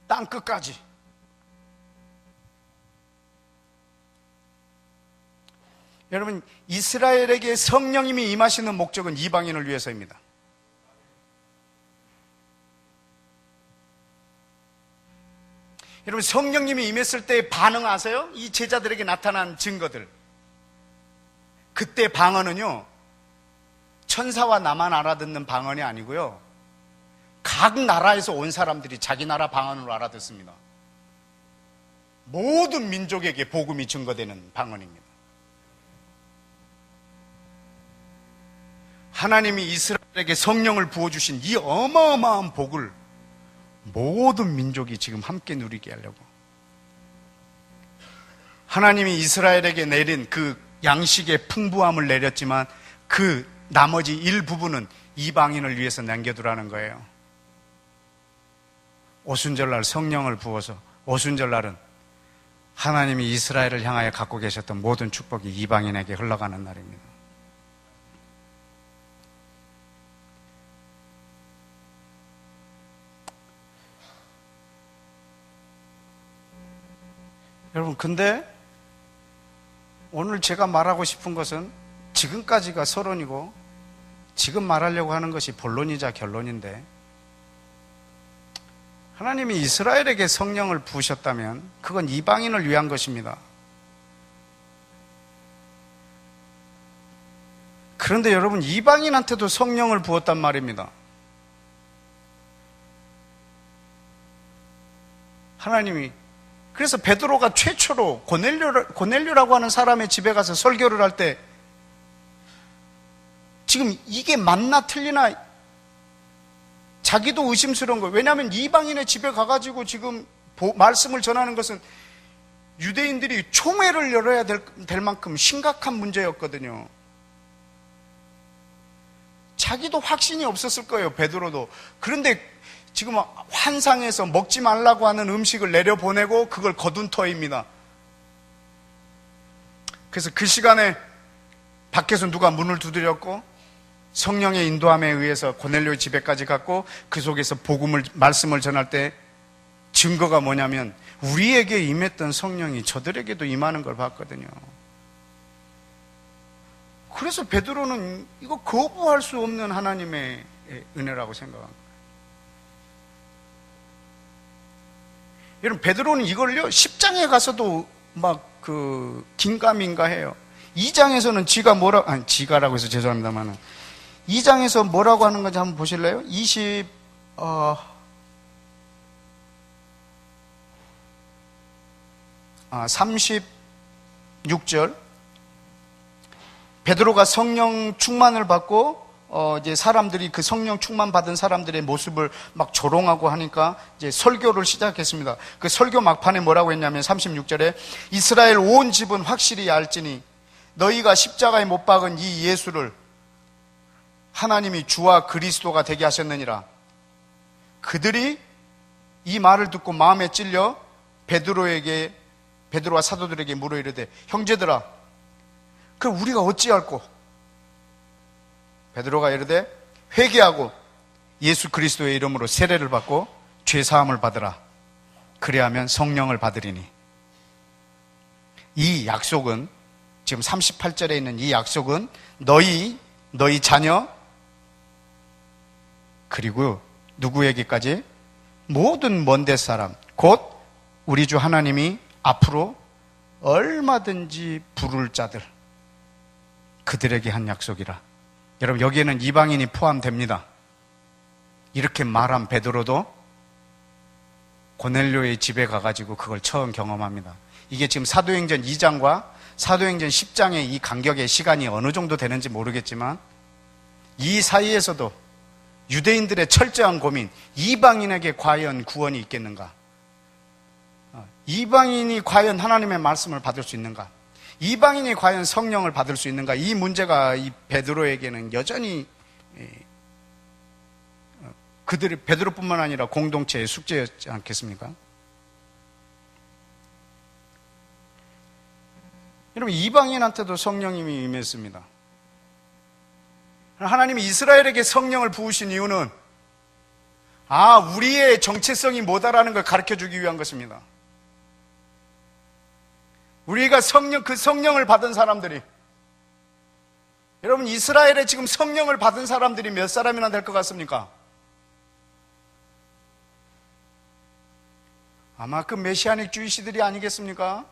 땅 끝까지. 여러분, 이스라엘에게 성령님이 임하시는 목적은 이방인을 위해서입니다. 여러분, 성령님이 임했을 때 반응 아세요? 이 제자들에게 나타난 증거들. 그때 방언은요, 천사와 나만 알아듣는 방언이 아니고요, 각 나라에서 온 사람들이 자기 나라 방언으로 알아듣습니다. 모든 민족에게 복음이 증거되는 방언입니다. 하나님이 이스라엘에게 성령을 부어주신 이 어마어마한 복을 모든 민족이 지금 함께 누리게 하려고, 하나님이 이스라엘에게 내린 그 양식의 풍부함을 내렸지만 그 나머지 일부분은 이방인을 위해서 남겨두라는 거예요. 오순절날 성령을 부어서, 오순절날은 하나님이 이스라엘을 향하여 갖고 계셨던 모든 축복이 이방인에게 흘러가는 날입니다. 여러분, 근데 오늘 제가 말하고 싶은 것은 지금까지가 서론이고 지금 말하려고 하는 것이 본론이자 결론인데, 하나님이 이스라엘에게 성령을 부으셨다면 그건 이방인을 위한 것입니다. 그런데 여러분, 이방인한테도 성령을 부었단 말입니다. 하나님이. 그래서 베드로가 최초로 고넬료라고 하는 사람의 집에 가서 설교를 할 때 지금 이게 맞나 틀리나 자기도 의심스러운 거예요. 왜냐하면 이방인의 집에 가가지고 지금 말씀을 전하는 것은 유대인들이 총회를 열어야 될 만큼 심각한 문제였거든요. 자기도 확신이 없었을 거예요, 베드로도. 그런데 지금 환상에서 먹지 말라고 하는 음식을 내려보내고 그걸 거둔 터입니다. 그래서 그 시간에 밖에서 누가 문을 두드렸고 성령의 인도함에 의해서 고넬료의 집에까지 갔고 그 속에서 말씀을 전할 때 증거가 뭐냐면 우리에게 임했던 성령이 저들에게도 임하는 걸 봤거든요. 그래서 베드로는 이거 거부할 수 없는 하나님의 은혜라고 생각합니다. 여러분, 베드로는 이걸요 10장에 가서도 막 긴가민가 해요. 2장에서는 지가라고 해서 죄송합니다만 2장에서 뭐라고 하는 건지 한번 보실래요? 36절. 베드로가 성령 충만을 받고 이제 사람들이 그 성령 충만 받은 사람들의 모습을 막 조롱하고 하니까 이제 설교를 시작했습니다. 그 설교 막판에 뭐라고 했냐면 36절에 이스라엘 온 집은 확실히 알지니 너희가 십자가에 못 박은 이 예수를 하나님이 주와 그리스도가 되게 하셨느니라. 그들이 이 말을 듣고 마음에 찔려 베드로와 사도들에게 물어 이르되 형제들아 그럼 우리가 어찌할꼬? 베드로가 이르되 회개하고 예수 그리스도의 이름으로 세례를 받고 죄 사함을 받으라. 그리하면 성령을 받으리니. 이 약속은 지금 38절에 있는 이 약속은 너희 자녀 그리고 누구에게까지? 모든 먼데 사람 곧 우리 주 하나님이 앞으로 얼마든지 부를 자들 그들에게 한 약속이라. 여러분, 여기에는 이방인이 포함됩니다. 이렇게 말한 베드로도 고넬료의 집에 가가지고 그걸 처음 경험합니다. 이게 지금 사도행전 2장과 사도행전 10장의 이 간격의 시간이 어느 정도 되는지 모르겠지만 이 사이에서도 유대인들의 철저한 고민, 이방인에게 과연 구원이 있겠는가? 이방인이 과연 하나님의 말씀을 받을 수 있는가? 이방인이 과연 성령을 받을 수 있는가? 이 문제가 이 베드로에게는 여전히 베드로뿐만 아니라 공동체의 숙제였지 않겠습니까? 여러분, 이방인한테도 성령이 임했습니다. 하나님이 이스라엘에게 성령을 부으신 이유는 우리의 정체성이 뭐다라는 걸 가르쳐주기 위한 것입니다. 우리가 그 성령을 받은 사람들이, 여러분, 이스라엘에 지금 성령을 받은 사람들이 몇 사람이나 될 것 같습니까? 아마 그 메시아닉 주이시들이 아니겠습니까?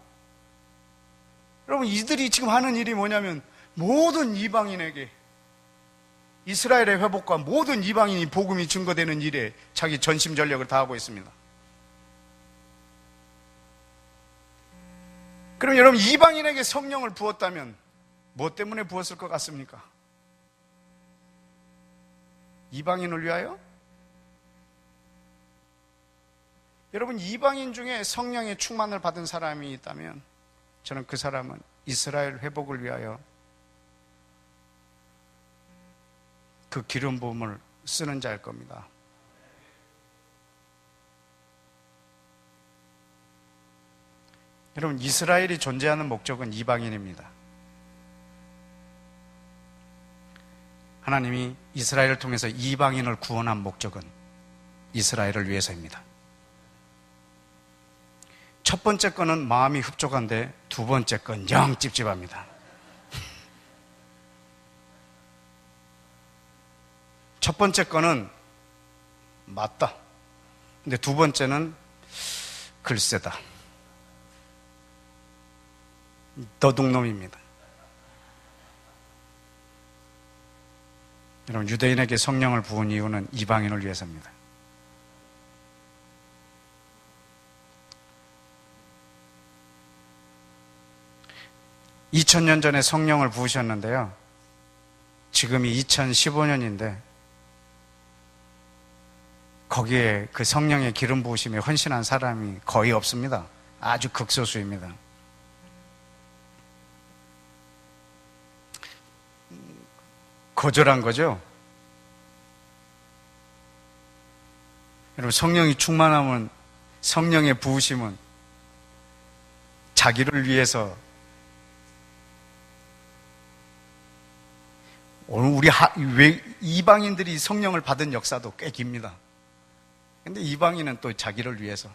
여러분, 이들이 지금 하는 일이 뭐냐면 모든 이방인에게 이스라엘의 회복과 모든 이방인이 복음이 증거되는 일에 자기 전심전력을 다하고 있습니다. 그럼 여러분, 이방인에게 성령을 부었다면 뭐 때문에 부었을 것 같습니까? 이방인을 위하여? 여러분, 이방인 중에 성령의 충만을 받은 사람이 있다면 저는 그 사람은 이스라엘 회복을 위하여 그 기름 부음을 쓰는 자일 겁니다. 여러분, 이스라엘이 존재하는 목적은 이방인입니다. 하나님이 이스라엘을 통해서 이방인을 구원한 목적은 이스라엘을 위해서입니다. 첫 번째 거는 마음이 흡족한데 두 번째 건 영 찝찝합니다. 첫 번째 거는 맞다. 근데 두 번째는 글쎄다. 도둑놈입니다. 여러분, 유대인에게 성령을 부은 이유는 이방인을 위해서입니다. (2000년) 전에 성령을 부으셨는데요, 지금이 2015년인데 거기에 그 성령의 기름 부으심에 헌신한 사람이 거의 없습니다. 아주 극소수입니다. 거절한 거죠. 여러분, 성령이 충만하면, 성령의 부으심은 자기를 위해서, 오늘 우리 이방인들이 성령을 받은 역사도 꽤 깁니다. 근데 이방인은 또 자기를 위해서.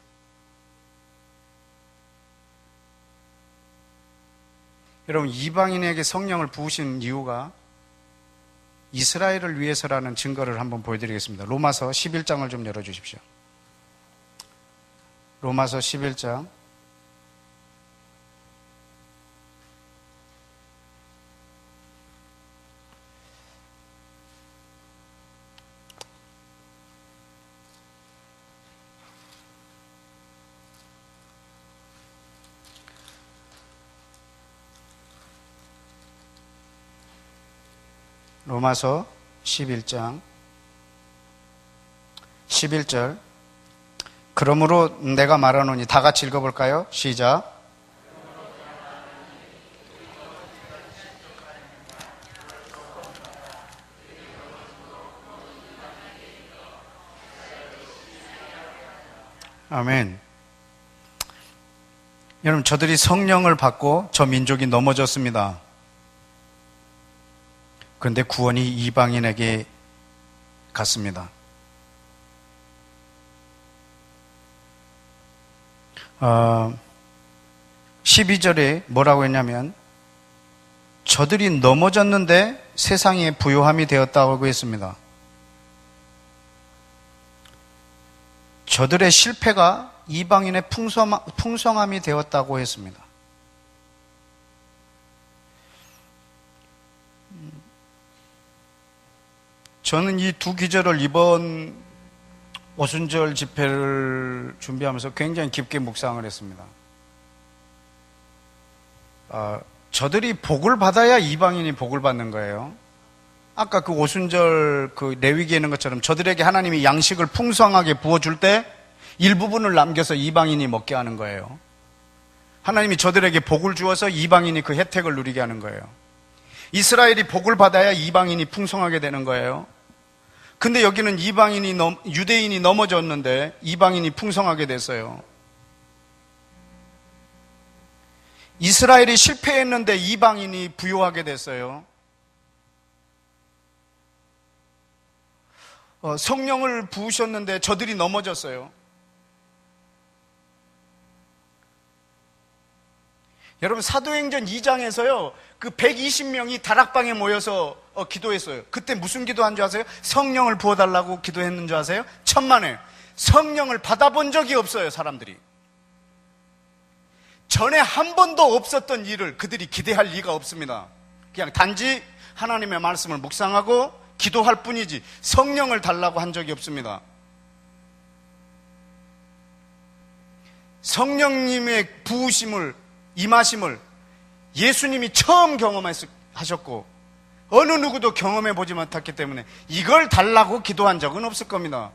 여러분, 이방인에게 성령을 부으신 이유가 이스라엘을 위해서라는 증거를 한번 보여드리겠습니다. 로마서 11장을 좀 열어주십시오. 로마서 11장. 로마서 11장 11절. 그러므로 내가 말하노니, 다 같이 읽어볼까요? 시작. 아멘. 여러분, 저들이 성령을 받고 저 민족이 넘어졌습니다. 그런데 구원이 이방인에게 갔습니다. 12절에 뭐라고 했냐면, 저들이 넘어졌는데 세상에 부요함이 되었다고 했습니다. 저들의 실패가 이방인의 풍성함이 되었다고 했습니다. 저는 이 두 기절을 이번 오순절 집회를 준비하면서 굉장히 깊게 묵상을 했습니다. 저들이 복을 받아야 이방인이 복을 받는 거예요. 아까 그 오순절 그 레위기에 있는 것처럼 저들에게 하나님이 양식을 풍성하게 부어줄 때 일부분을 남겨서 이방인이 먹게 하는 거예요. 하나님이 저들에게 복을 주어서 이방인이 그 혜택을 누리게 하는 거예요. 이스라엘이 복을 받아야 이방인이 풍성하게 되는 거예요. 근데 여기는 유대인이 넘어졌는데 이방인이 풍성하게 됐어요. 이스라엘이 실패했는데 이방인이 부요하게 됐어요. 성령을 부으셨는데 저들이 넘어졌어요. 여러분, 사도행전 2장에서요, 그 120명이 다락방에 모여서 기도했어요. 그때 무슨 기도한 줄 아세요? 성령을 부어달라고 기도했는 줄 아세요? 천만에. 성령을 받아본 적이 없어요, 사람들이. 전에 한 번도 없었던 일을 그들이 기대할 리가 없습니다. 그냥 단지 하나님의 말씀을 묵상하고 기도할 뿐이지 성령을 달라고 한 적이 없습니다. 성령님의 부으심을, 임하심을 예수님이 처음 경험하셨고 어느 누구도 경험해 보지 못했기 때문에 이걸 달라고 기도한 적은 없을 겁니다.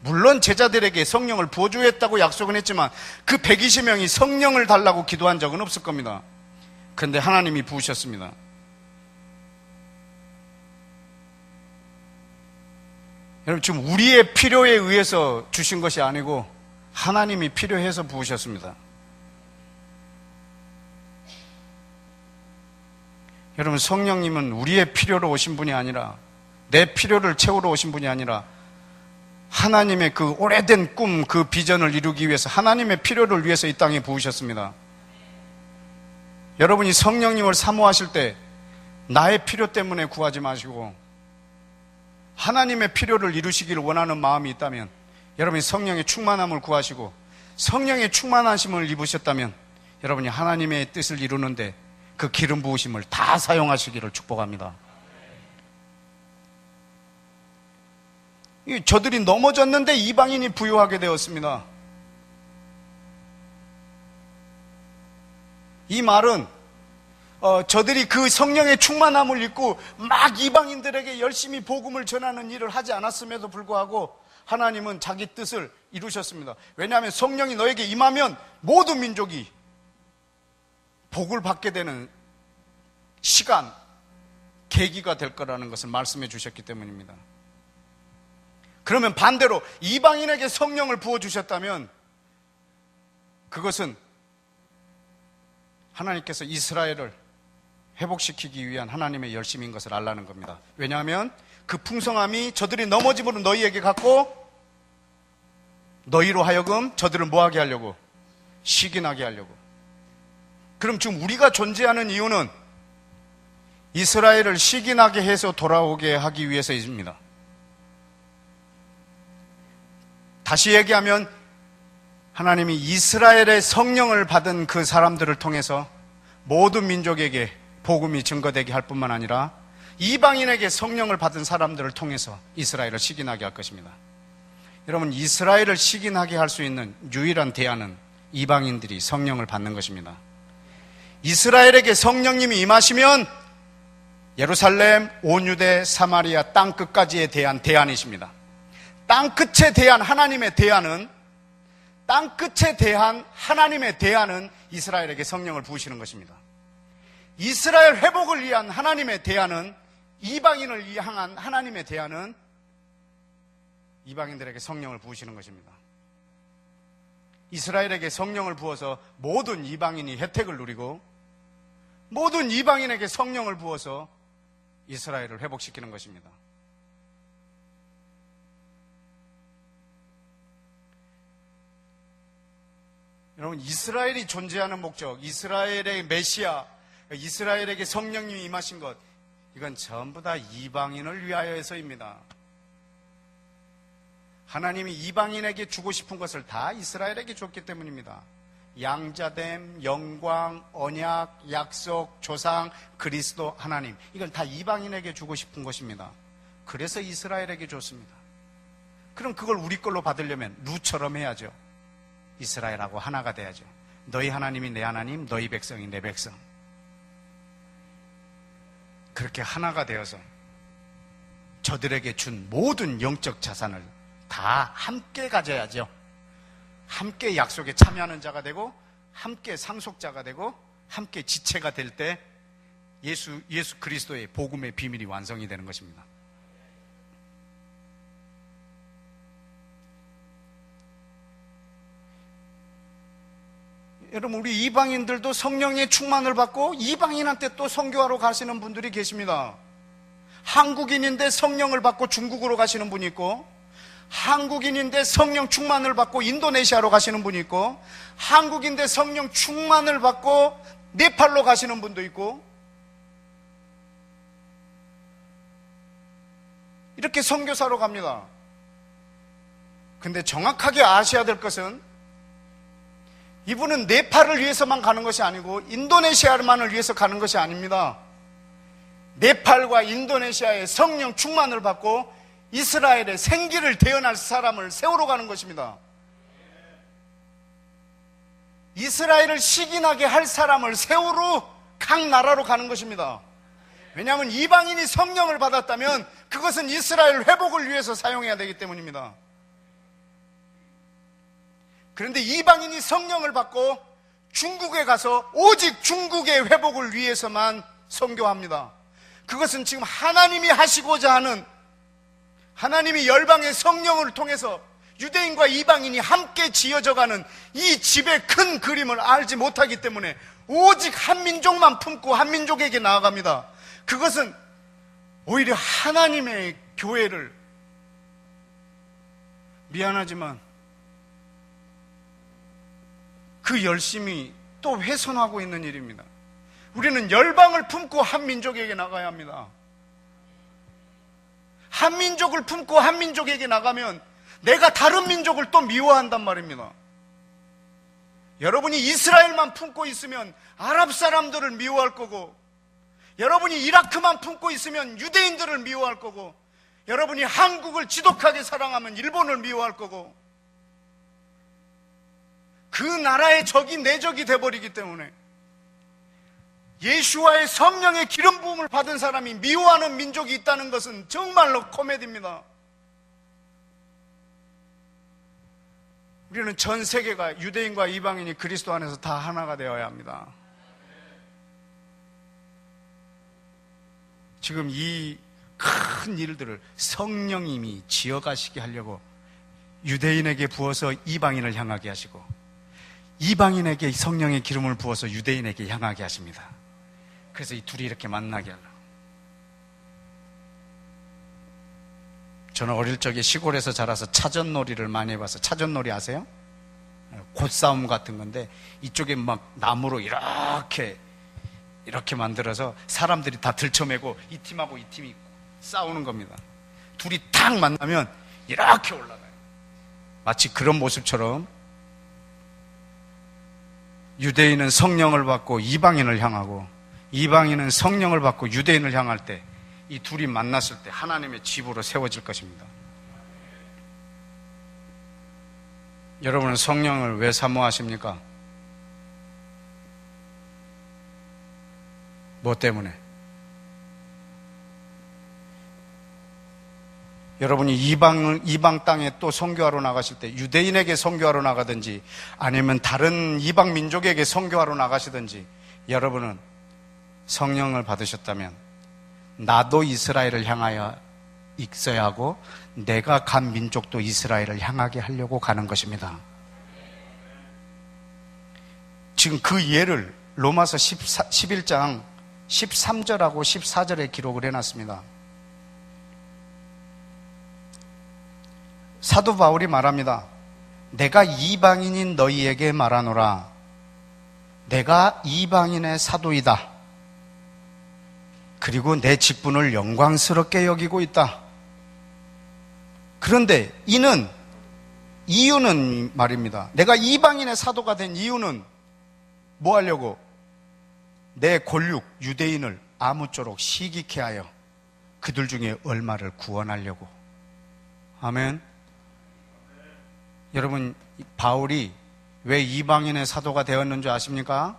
물론 제자들에게 성령을 부어주겠다고 약속은 했지만 그 120명이 성령을 달라고 기도한 적은 없을 겁니다. 그런데 하나님이 부으셨습니다. 여러분, 지금 우리의 필요에 의해서 주신 것이 아니고 하나님이 필요해서 부으셨습니다. 여러분, 성령님은 우리의 필요로 오신 분이 아니라, 내 필요를 채우러 오신 분이 아니라 하나님의 그 오래된 꿈, 그 비전을 이루기 위해서 하나님의 필요를 위해서 이 땅에 부으셨습니다. 여러분이 성령님을 사모하실 때 나의 필요 때문에 구하지 마시고 하나님의 필요를 이루시기를 원하는 마음이 있다면 여러분이 성령의 충만함을 구하시고 성령의 충만하심을 입으셨다면 여러분이 하나님의 뜻을 이루는데 그 기름 부으심을 다 사용하시기를 축복합니다. 저들이 넘어졌는데 이방인이 부유하게 되었습니다. 이 말은 저들이 그 성령의 충만함을 입고 막 이방인들에게 열심히 복음을 전하는 일을 하지 않았음에도 불구하고 하나님은 자기 뜻을 이루셨습니다. 왜냐하면 성령이 너에게 임하면 모든 민족이 복을 받게 되는 시간, 계기가 될 거라는 것을 말씀해 주셨기 때문입니다. 그러면 반대로 이방인에게 성령을 부어주셨다면 그것은 하나님께서 이스라엘을 회복시키기 위한 하나님의 열심인 것을 알라는 겁니다. 왜냐하면 그 풍성함이 저들이 넘어짐으로 너희에게 갔고 너희로 하여금 저들을 뭐하게 하려고? 시기나게 하려고. 그럼 지금 우리가 존재하는 이유는 이스라엘을 시기나게 해서 돌아오게 하기 위해서입니다. 다시 얘기하면 하나님이 이스라엘의 성령을 받은 그 사람들을 통해서 모든 민족에게 복음이 증거되게 할 뿐만 아니라 이방인에게 성령을 받은 사람들을 통해서 이스라엘을 시기나게 할 것입니다. 여러분, 이스라엘을 시기나게 할 수 있는 유일한 대안은 이방인들이 성령을 받는 것입니다. 이스라엘에게 성령님이 임하시면 예루살렘, 온 유대, 사마리아 땅 끝까지에 대한 대안이십니다. 땅 끝에 대한 하나님의 대안은 이스라엘에게 성령을 부으시는 것입니다. 이스라엘 회복을 위한 하나님의 대안은, 이방인을 향한 하나님의 대안은 이방인들에게 성령을 부으시는 것입니다. 이스라엘에게 성령을 부어서 모든 이방인이 혜택을 누리고 모든 이방인에게 성령을 부어서 이스라엘을 회복시키는 것입니다. 여러분, 이스라엘이 존재하는 목적, 이스라엘의 메시아, 이스라엘에게 성령님이 임하신 것, 이건 전부 다 이방인을 위하여서입니다. 하나님이 이방인에게 주고 싶은 것을 다 이스라엘에게 줬기 때문입니다. 양자됨, 영광, 언약, 약속, 조상, 그리스도, 하나님, 이건 다 이방인에게 주고 싶은 것입니다. 그래서 이스라엘에게 줬습니다. 그럼 그걸 우리 걸로 받으려면 루처럼 해야죠. 이스라엘하고 하나가 돼야죠. 너희 하나님이 내 하나님, 너희 백성이 내 백성. 그렇게 하나가 되어서 저들에게 준 모든 영적 자산을 다 함께 가져야죠. 함께 약속에 참여하는 자가 되고 함께 상속자가 되고 함께 지체가 될 때 예수 그리스도의 복음의 비밀이 완성이 되는 것입니다. 여러분, 우리 이방인들도 성령의 충만을 받고 이방인한테 또 선교하러 가시는 분들이 계십니다. 한국인인데 성령을 받고 중국으로 가시는 분이 있고, 한국인인데 성령 충만을 받고 인도네시아로 가시는 분이 있고, 한국인데 성령 충만을 받고 네팔로 가시는 분도 있고, 이렇게 선교사로 갑니다. 근데 정확하게 아셔야 될 것은 이분은 네팔을 위해서만 가는 것이 아니고 인도네시아만을 위해서 가는 것이 아닙니다. 네팔과 인도네시아의 성령 충만을 받고 이스라엘의 생기를 대언할 사람을 세우러 가는 것입니다. 이스라엘을 시기나게 할 사람을 세우러 각 나라로 가는 것입니다. 왜냐하면 이방인이 성령을 받았다면 그것은 이스라엘 회복을 위해서 사용해야 되기 때문입니다. 그런데 이방인이 성령을 받고 중국에 가서 오직 중국의 회복을 위해서만 선교합니다. 그것은 지금 하나님이 하시고자 하는, 하나님이 열방의 성령을 통해서 유대인과 이방인이 함께 지어져가는 이 집의 큰 그림을 알지 못하기 때문에 오직 한 민족만 품고 한 민족에게 나아갑니다. 그것은 오히려 하나님의 교회를, 미안하지만 그 열심이 또 훼손하고 있는 일입니다. 우리는 열방을 품고 한 민족에게 나가야 합니다. 한 민족을 품고 한 민족에게 나가면 내가 다른 민족을 또 미워한단 말입니다. 여러분이 이스라엘만 품고 있으면 아랍 사람들을 미워할 거고, 여러분이 이라크만 품고 있으면 유대인들을 미워할 거고, 여러분이 한국을 지독하게 사랑하면 일본을 미워할 거고, 그 나라의 적이 내 적이 돼버리기 때문에 예수와의 성령의 기름 부음을 받은 사람이 미워하는 민족이 있다는 것은 정말로 코미디입니다. 우리는 전 세계가 유대인과 이방인이 그리스도 안에서 다 하나가 되어야 합니다. 지금 이 큰 일들을 성령님이 지어가시게 하려고 유대인에게 부어서 이방인을 향하게 하시고, 이방인에게 성령의 기름을 부어서 유대인에게 향하게 하십니다. 그래서 이 둘이 이렇게 만나게 하려고. 저는 어릴 적에 시골에서 자라서 차전놀이를 많이 해봐서, 차전놀이 아세요? 곶싸움 같은 건데, 이쪽에 막 나무로 이렇게 만들어서 사람들이 다 들쳐매고 이 팀하고 이 팀이 싸우는 겁니다. 둘이 탁 만나면 이렇게 올라가요. 마치 그런 모습처럼 유대인은 성령을 받고 이방인을 향하고, 이방인은 성령을 받고 유대인을 향할 때, 이 둘이 만났을 때 하나님의 집으로 세워질 것입니다. 여러분은 성령을 왜 사모하십니까? 뭐 때문에? 여러분이 이방 땅에 또 선교하러 나가실 때, 유대인에게 선교하러 나가든지 아니면 다른 이방 민족에게 선교하러 나가시든지, 여러분은 성령을 받으셨다면 나도 이스라엘을 향하여 있어야 하고, 내가 간 민족도 이스라엘을 향하게 하려고 가는 것입니다. 지금 그 예를 로마서 11장 13절하고 14절에 기록을 해놨습니다. 사도 바울이 말합니다. 내가 이방인인 너희에게 말하노라. 내가 이방인의 사도이다. 그리고 내 직분을 영광스럽게 여기고 있다. 그런데 이유는 말입니다. 내가 이방인의 사도가 된 이유는 뭐 하려고? 내 골육 유대인을 아무쪼록 시기케 하여 그들 중에 얼마를 구원하려고. 아멘. 여러분, 바울이 왜 이방인의 사도가 되었는 줄 아십니까?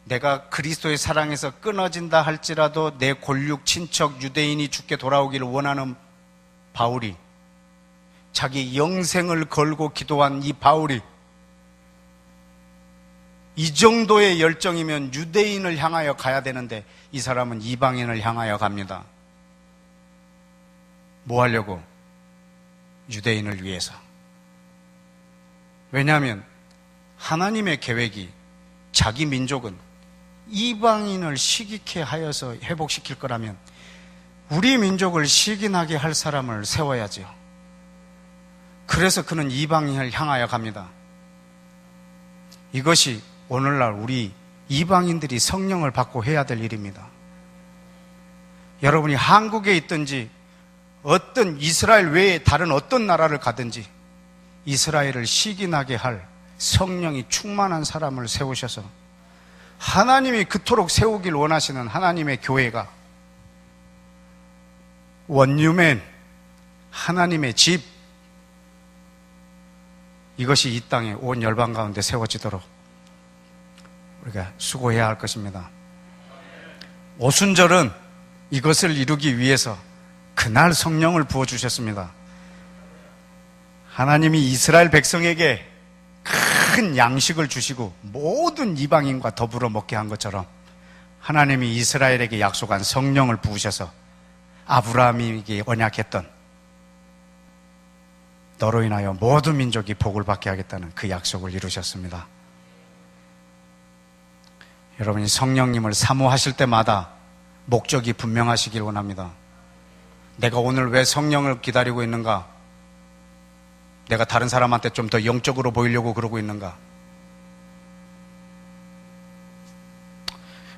내가 그리스도의 사랑에서 끊어진다 할지라도 내 골육 친척 유대인이 죽게 돌아오기를 원하는 바울이, 자기 영생을 걸고 기도한 이 바울이, 이 정도의 열정이면 유대인을 향하여 가야 되는데 이 사람은 이방인을 향하여 갑니다. 뭐 하려고? 유대인을 위해서. 왜냐하면 하나님의 계획이 자기 민족은 이방인을 시기케 하여서 회복시킬 거라면 우리 민족을 시기나게 할 사람을 세워야죠. 그래서 그는 이방인을 향하여 갑니다. 이것이 오늘날 우리 이방인들이 성령을 받고 해야 될 일입니다. 여러분이 한국에 있든지 어떤 이스라엘 외에 다른 어떤 나라를 가든지 이스라엘을 시기나게 할 성령이 충만한 사람을 세우셔서 하나님이 그토록 세우길 원하시는 하나님의 교회가, 원유맨, 하나님의 집, 이것이 이 땅에 온 열방 가운데 세워지도록 우리가 수고해야 할 것입니다. 오순절은 이것을 이루기 위해서 그날 성령을 부어주셨습니다. 하나님이 이스라엘 백성에게 큰 양식을 주시고 모든 이방인과 더불어 먹게 한 것처럼 하나님이 이스라엘에게 약속한 성령을 부으셔서 아브라함에게 언약했던 너로 인하여 모든 민족이 복을 받게 하겠다는 그 약속을 이루셨습니다. 여러분이 성령님을 사모하실 때마다 목적이 분명하시길 원합니다. 내가 오늘 왜 성령을 기다리고 있는가? 내가 다른 사람한테 좀 더 영적으로 보이려고 그러고 있는가?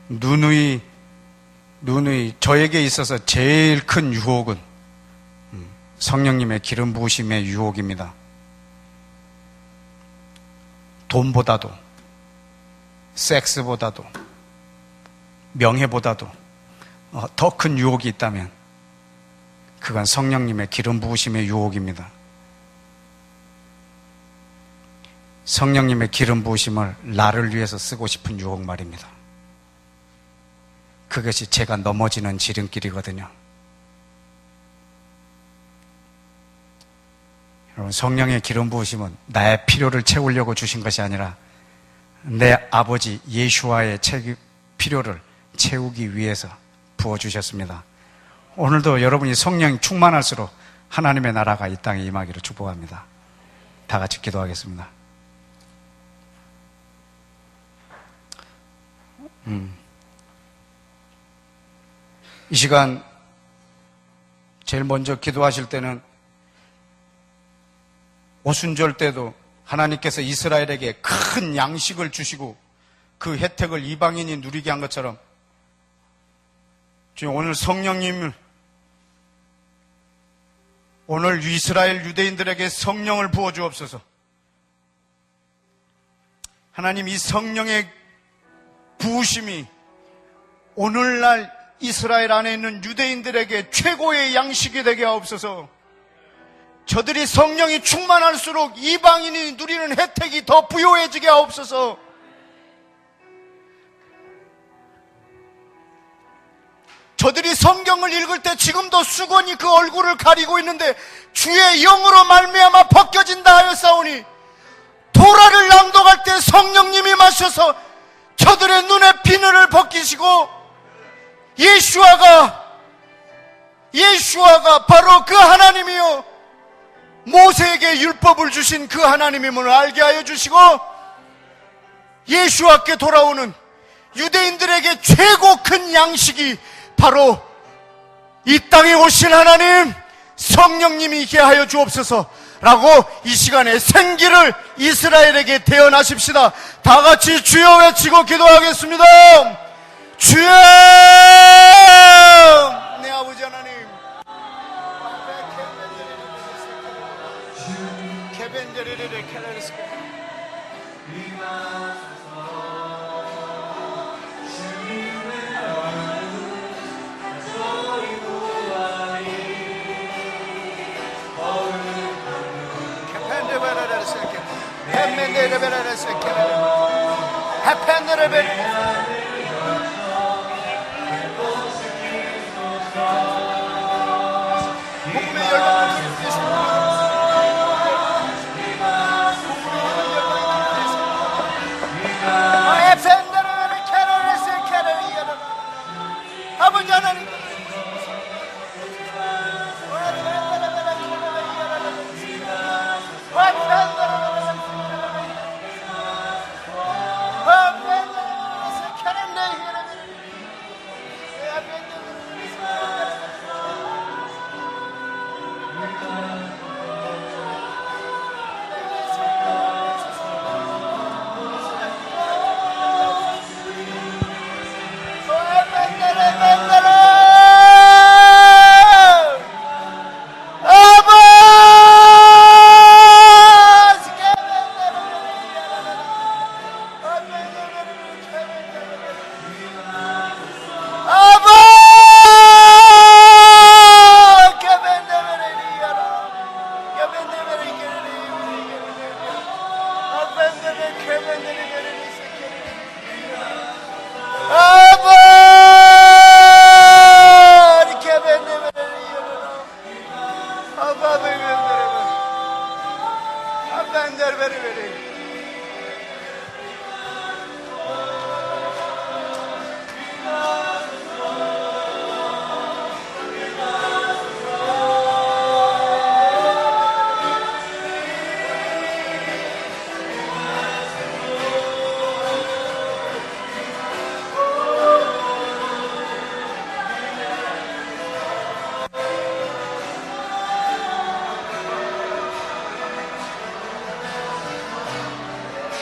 누누이 저에게 있어서 제일 큰 유혹은 성령님의 기름 부으심의 유혹입니다. 돈보다도, 섹스보다도, 명예보다도 더 큰 유혹이 있다면 그건 성령님의 기름 부으심의 유혹입니다. 성령님의 기름 부으심을 나를 위해서 쓰고 싶은 유혹 말입니다. 그것이 제가 넘어지는 지름길이거든요. 여러분, 성령의 기름 부으심은 나의 필요를 채우려고 주신 것이 아니라 내 아버지 예수와의 필요를 채우기 위해서 부어주셨습니다. 오늘도 여러분이 성령이 충만할수록 하나님의 나라가 이 땅에 임하기를 축복합니다. 다 같이 기도하겠습니다. 이 시간 제일 먼저 기도하실 때는 오순절 때도 하나님께서 이스라엘에게 큰 양식을 주시고 그 혜택을 이방인이 누리게 한 것처럼 주님, 오늘 성령님을, 오늘 이스라엘 유대인들에게 성령을 부어주옵소서. 하나님, 이 성령의 부으심이 오늘날 이스라엘 안에 있는 유대인들에게 최고의 양식이 되게 하옵소서. 저들이 성령이 충만할수록 이방인이 누리는 혜택이 더 부요해지게 하옵소서. 저들이 성경을 읽을 때 지금도 수건이 그 얼굴을 가리고 있는데 주의 영으로 말미암아 벗겨진다 하였사오니, 토라를 낭독할 때 성령님이 마셔서 저들의 눈의 비늘을 벗기시고 예수아가 바로 그 하나님이요, 모세에게 율법을 주신 그 하나님임을 알게 하여 주시고, 예수와께 돌아오는 유대인들에게 최고 큰 양식이 바로 이 땅에 오신 하나님 성령님이 있게 하여 주옵소서 라고 이 시간에 생기를 이스라엘에게 대언하십시다. 다 같이 주여 외치고 기도하겠습니다. 주여, 내 아버지 하나님, 아버지 하나님,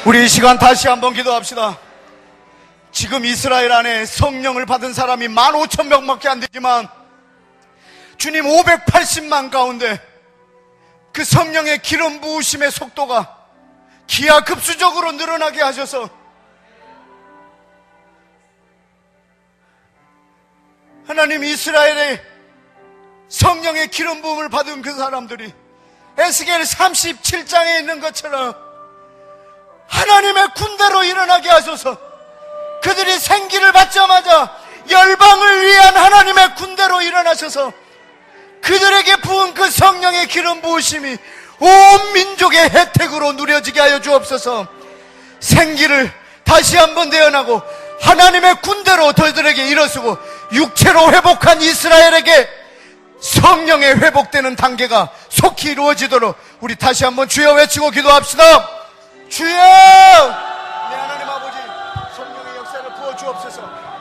우리 이 시간 다시 한번 기도합시다. 지금 이스라엘 안에 성령을 받은 사람이 15,000명밖에 안 되지만 주님 580만 가운데 그 성령의 기름 부으심의 속도가 기하급수적으로 늘어나게 하셔서 하나님, 이스라엘의 성령의 기름 부음을 받은 그 사람들이 에스겔 37장에 있는 것처럼 하나님의 군대로 일어나게 하소서. 그들이 생기를 받자마자 열방을 위한 하나님의 군대로 일어나셔서 그들에게 부은 그 성령의 기름 부으심이 온 민족의 혜택으로 누려지게 하여 주옵소서. 생기를 다시 한번 대언하고 하나님의 군대로 저희들에게 일어서고 육체로 회복한 이스라엘에게 성령의 회복되는 단계가 속히 이루어지도록 우리 다시 한번 주여 외치고 기도합시다. 주여! 내 하나님 아버지, 성령의 역사를 부어 주옵소서.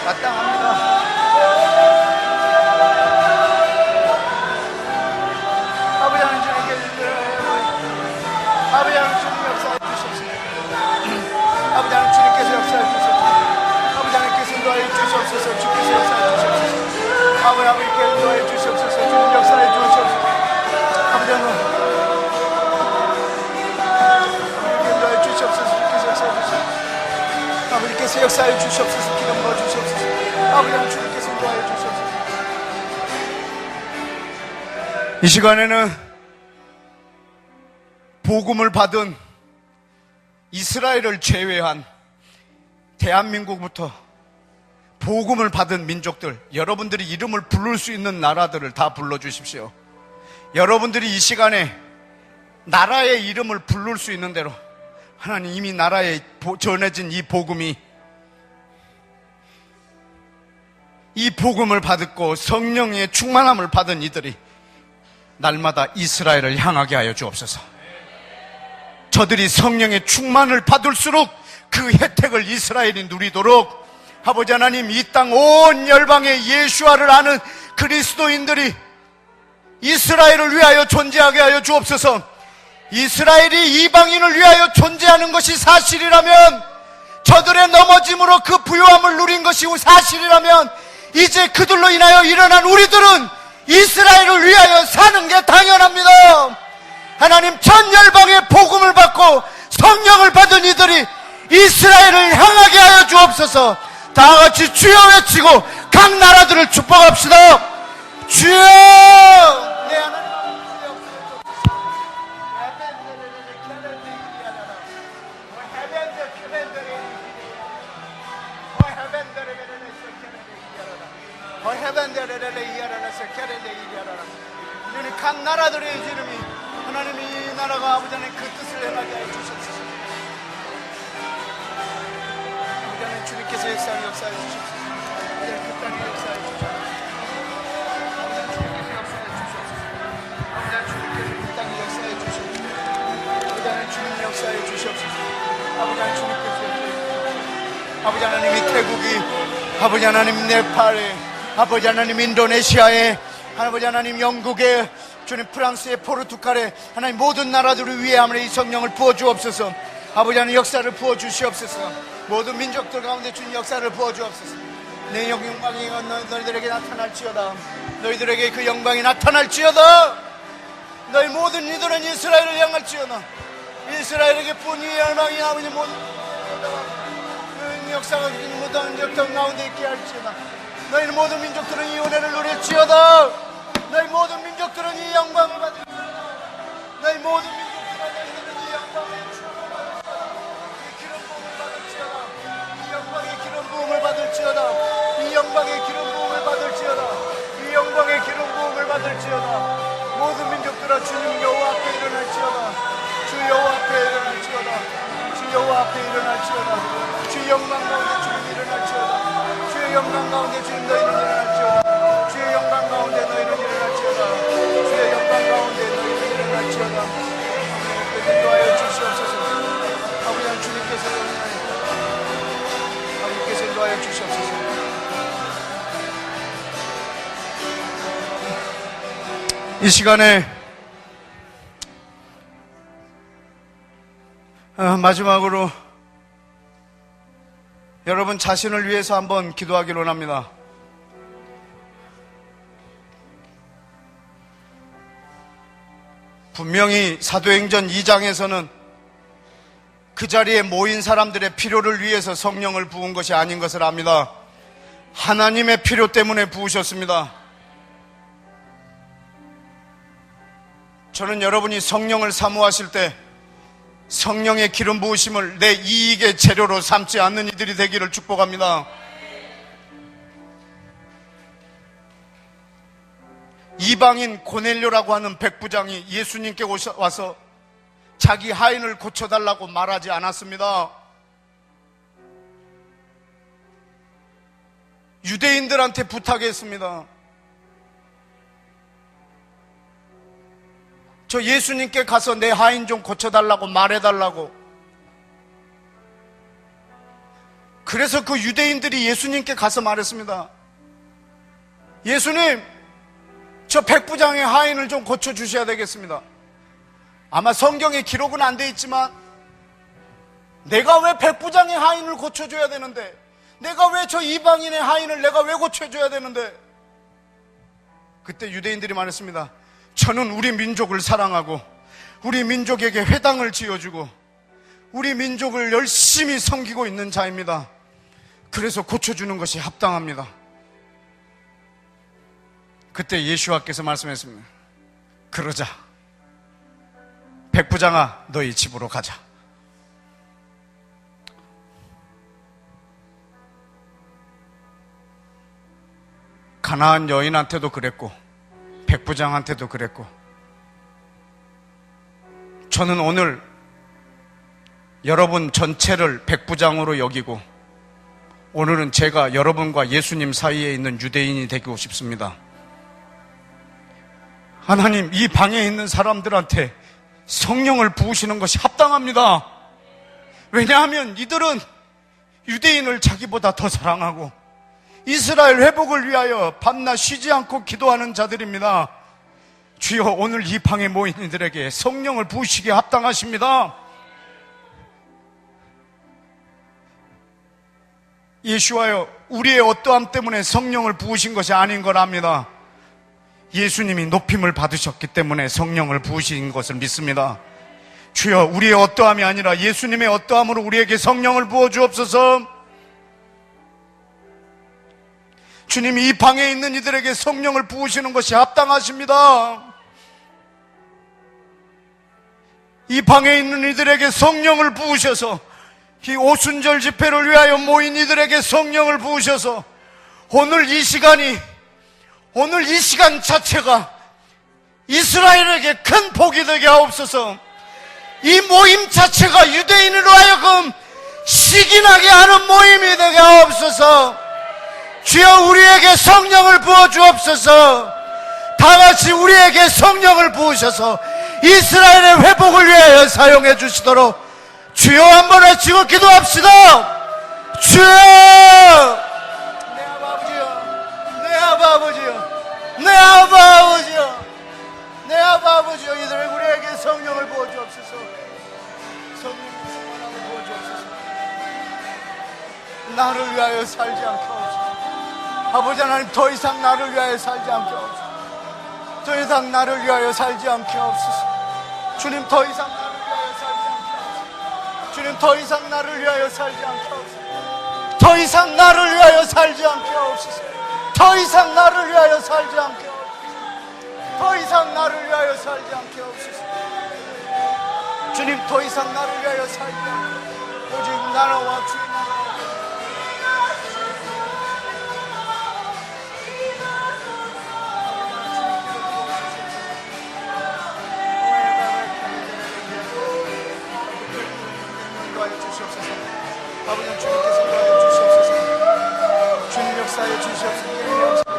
마땅합니다. 아버지 하나님, 아버지 하나님, 주님 역사해 주십시오. 아버지 하나님, 주님께서 역사해 주십시오. 아버지 하나님께서 인도하여 주시옵소서. 주께서 역사해 주시옵소서. 아버지 하나님께 인도하여 주시옵소서. 주님 역사해 주시옵소서. 아버지 하나님 인도하여 주시옵소서. 주께서 역사해 주시옵소서. 아버지께서 역사해 주시옵소서. 기름 부어 주시옵소서. 아버지 하나님, 주님께서 인도하여 주시옵소서. 이 시간에는 복음을 받은 이스라엘을 제외한 대한민국부터 복음을 받은 민족들, 여러분들이 이름을 부를 수 있는 나라들을 다 불러주십시오. 여러분들이 이 시간에 나라의 이름을 부를 수 있는 대로 하나님, 이미 나라에 전해진 이 복음이, 이 복음을 받고 성령의 충만함을 받은 이들이 날마다 이스라엘을 향하게 하여 주옵소서. 저들이 성령의 충만을 받을수록 그 혜택을 이스라엘이 누리도록 아버지 하나님, 이 땅 온 열방의 예수와를 아는 그리스도인들이 이스라엘을 위하여 존재하게 하여 주옵소서. 이스라엘이 이방인을 위하여 존재하는 것이 사실이라면, 저들의 넘어짐으로 그 부요함을 누린 것이 사실이라면, 이제 그들로 인하여 일어난 우리들은 이스라엘을 위하여 사는 게 당연합니다. 하나님, 전 열방의 복음을 받고 성령을 받은 이들이 이스라엘을 향하게 하여 주옵소서. 다 같이 주여 외치고 각 나라들을 축복합시다. 주여! 내 하나님 각 나라들의 이름이 하나님이 이 나라가 아버지 하나님 그 뜻을 행하게 하여 주셨소서. 아버지 하나님, 주님께서 역사해 주셨소서. 아버지 하나님, 그 땅에 역사해 주셨소서. 아버지 하나님, 주님께서 역사해 주셨소서. 아버지 하나님, 주님께서 그 땅에 역사해 주셨소서. 아버지 하나님, 주님 역사해 주시옵소서. 아버지 하나님, 주님께서 역사해 주시옵소서. 아버지 하나님, 이 태국이, 아버지 하나님, 네팔에, 아버지 하나님, 인도네시아에, 아버지 하나님, 영국에, 주님, 프랑스의 포르투갈에, 하나님 모든 나라들을 위해 하나님 이 성령을 부어주옵소서. 아버지 하나님, 역사를 부어주시옵소서. 모든 민족들 가운데 주님 역사를 부어주옵소서. 내 영광이 너희들에게 나타날지어다. 너희들에게 그 영광이 나타날지어다. 너희 모든 이들은 이스라엘을 향할지어다. 이스라엘에게 부은 이 열망이 아버지 모든 그 역사가 모든 민족들 가운데 있게 할지어다. 너희 모든 민족들은 이 은혜를 누릴지어다. 너희 모든 민족들은 이 영광을 받을지어다. 너희 모든 민족들은 이 영광의 주를 받을지어다. 이 기름 부음을 받을지어다. 이 영광의 기름 부음을 받을지어다. 이 영광의 기름 부음을 받을지어다. 이 영광의 받을지어다. 모든 민족들아 주님 여호와 앞에 일어날지어다. 주 여호와 앞에 일어날지어다. 주 여호와 앞에 일어날지어다. 주 영광 가운데 주님 일어날지어다. 주의 영광 가운데 주님 너희는 일어날지어다. 주의 영광 가운데 너희는 일어날지어다. 주의 영광 가운데 너희는 일어날지어다. 인도하여 주시옵소서. 아버지 주님께서 아버지께서 인도하여 주시옵소서. 이 시간에 마지막으로 여러분 자신을 위해서 한번 기도하기로 합니다. 분명히 사도행전 2장에서는 그 자리에 모인 사람들의 필요를 위해서 성령을 부은 것이 아닌 것을 압니다. 하나님의 필요 때문에 부으셨습니다. 저는 여러분이 성령을 사모하실 때 성령의 기름 부으심을 내 이익의 재료로 삼지 않는 이들이 되기를 축복합니다. 이방인 고넬료라고 하는 백부장이 예수님께 와서 자기 하인을 고쳐달라고 말하지 않았습니다. 유대인들한테 부탁했습니다. 저 예수님께 가서 내 하인 좀 고쳐달라고 말해달라고. 그래서 그 유대인들이 예수님께 가서 말했습니다. 예수님, 저 백부장의 하인을 좀 고쳐주셔야 되겠습니다. 아마 성경에 기록은 안 돼 있지만 내가 왜 백부장의 하인을 고쳐줘야 되는데, 내가 왜 저 이방인의 하인을 내가 왜 고쳐줘야 되는데. 그때 유대인들이 말했습니다. 저는 우리 민족을 사랑하고 우리 민족에게 회당을 지어주고 우리 민족을 열심히 섬기고 있는 자입니다. 그래서 고쳐주는 것이 합당합니다. 그때 예수와께서 말씀했습니다. 그러자. 백부장아, 너희 집으로 가자. 가나안 여인한테도 그랬고 백부장한테도 그랬고, 저는 오늘 여러분 전체를 백부장으로 여기고 오늘은 제가 여러분과 예수님 사이에 있는 유대인이 되고 싶습니다. 하나님, 이 방에 있는 사람들한테 성령을 부으시는 것이 합당합니다. 왜냐하면 이들은 유대인을 자기보다 더 사랑하고 이스라엘 회복을 위하여 밤낮 쉬지 않고 기도하는 자들입니다. 주여, 오늘 이 방에 모인 이들에게 성령을 부으시기에 합당하십니다. 예수와여, 우리의 어떠함 때문에 성령을 부으신 것이 아닌 걸 압니다. 예수님이 높임을 받으셨기 때문에 성령을 부으신 것을 믿습니다. 주여, 우리의 어떠함이 아니라 예수님의 어떠함으로 우리에게 성령을 부어주옵소서. 주님이 이 방에 있는 이들에게 성령을 부으시는 것이 합당하십니다. 이 방에 있는 이들에게 성령을 부으셔서 이 오순절 집회를 위하여 모인 이들에게 성령을 부으셔서 오늘 이 시간 자체가 이스라엘에게 큰 복이 되게 하옵소서. 이 모임 자체가 유대인으로 하여금 시기나게 하는 모임이 되게 하옵소서. 주여, 우리에게 성령을 부어주옵소서. 다같이 우리에게 성령을 부으셔서 이스라엘의 회복을 위하여 사용해 주시도록 주여 한번 외치고 기도합시다. 주여, 내 아버지여, 내 아버지여, 내 아버지여, 내 아버지여, 이들의 우리에게 성령을 부어주옵소서. 성령의 충만함을 부어주옵소서. 나를 위하여 살지 않게 하옵소서. 아버지 하나님, 더 이상 나를 위하여 살지 않게 하옵소서. 더 이상 나를 위하여 살지 않게 하옵소서. 주님, 더 이상 나를 위하여 살지 않게 하옵소서. 주님, 더 이상 나를 위하여 살지 않게 하옵소서. 더 이상 나를 위하여 살지 않게 하옵소서. 더 이상 나를 위하여 살지 않게 하옵소서. 더 이상 나를 위하여 살지 않게 하옵소서. 주님, 더 이상 나를 위하여 살지 않게, 오직 나라와 주의 나라와 주시옵소서. 아버지 하나님 주님께서 인도하여 주시옵소서. 주님 역사하여 주시옵소서. 주님 역사하여 주시옵소서.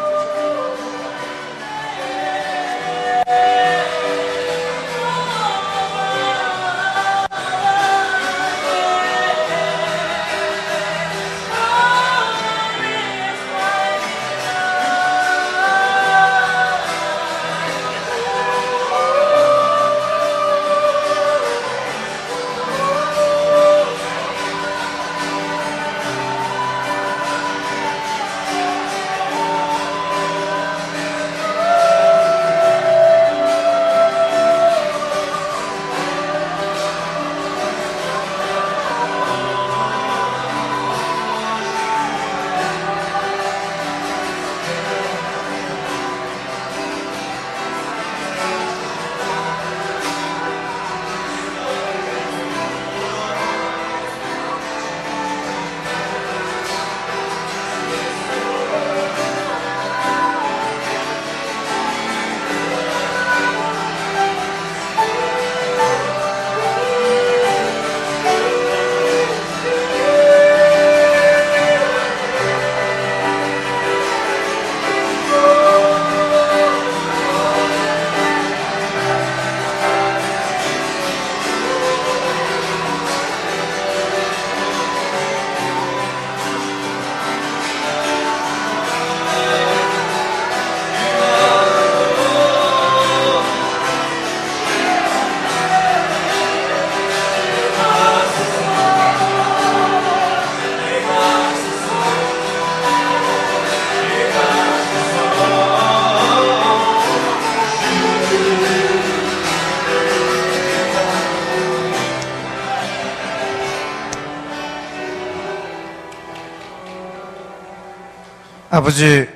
아버지,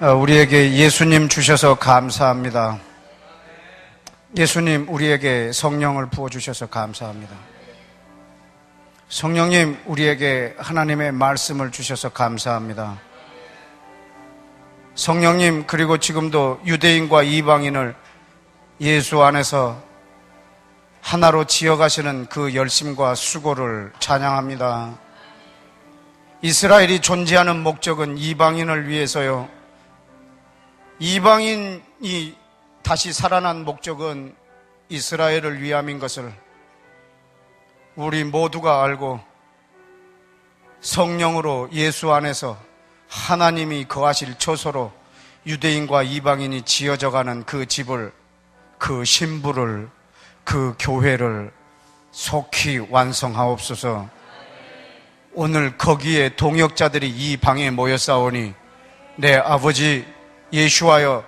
우리에게 예수님 주셔서 감사합니다. 예수님, 우리에게 성령을 부어주셔서 감사합니다. 성령님, 우리에게 하나님의 말씀을 주셔서 감사합니다. 성령님, 그리고 지금도 유대인과 이방인을 예수 안에서 하나로 지어가시는 그 열심과 수고를 찬양합니다. 이스라엘이 존재하는 목적은 이방인을 위해서요. 이방인이 다시 살아난 목적은 이스라엘을 위함인 것을 우리 모두가 알고 성령으로 예수 안에서 하나님이 거하실 처소로 유대인과 이방인이 지어져가는 그 집을, 그 신부를, 그 교회를 속히 완성하옵소서. 오늘 거기에 동역자들이 이 방에 모였사오니 내 아버지 예수하여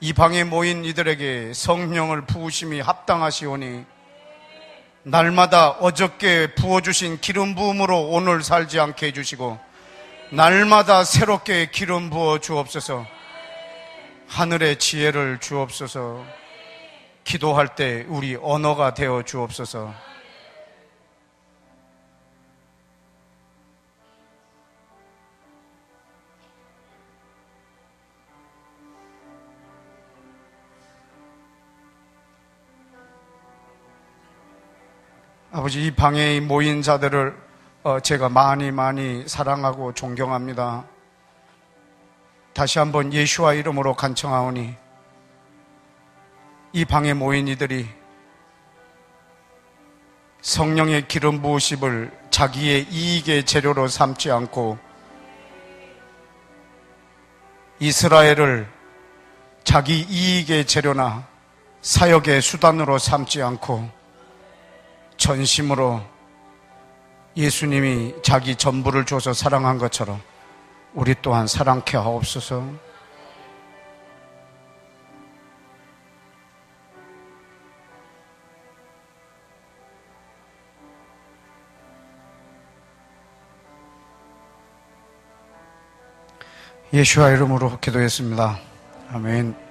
이 방에 모인 이들에게 성령을 부으심이 합당하시오니 날마다 어저께 부어주신 기름 부음으로 오늘 살지 않게 해주시고 날마다 새롭게 기름 부어 주옵소서. 하늘의 지혜를 주옵소서. 기도할 때 우리 언어가 되어 주옵소서. 아버지, 이 방에 모인 자들을 제가 많이 사랑하고 존경합니다. 다시 한번 예수와 이름으로 간청하오니 이 방에 모인 이들이 성령의 기름 부으심을 자기의 이익의 재료로 삼지 않고 이스라엘을 자기 이익의 재료나 사역의 수단으로 삼지 않고 전심으로 예수님이 자기 전부를 줘서 사랑한 것처럼 우리 또한 사랑케 하옵소서. 예수와 이름으로 기도했습니다. 아멘.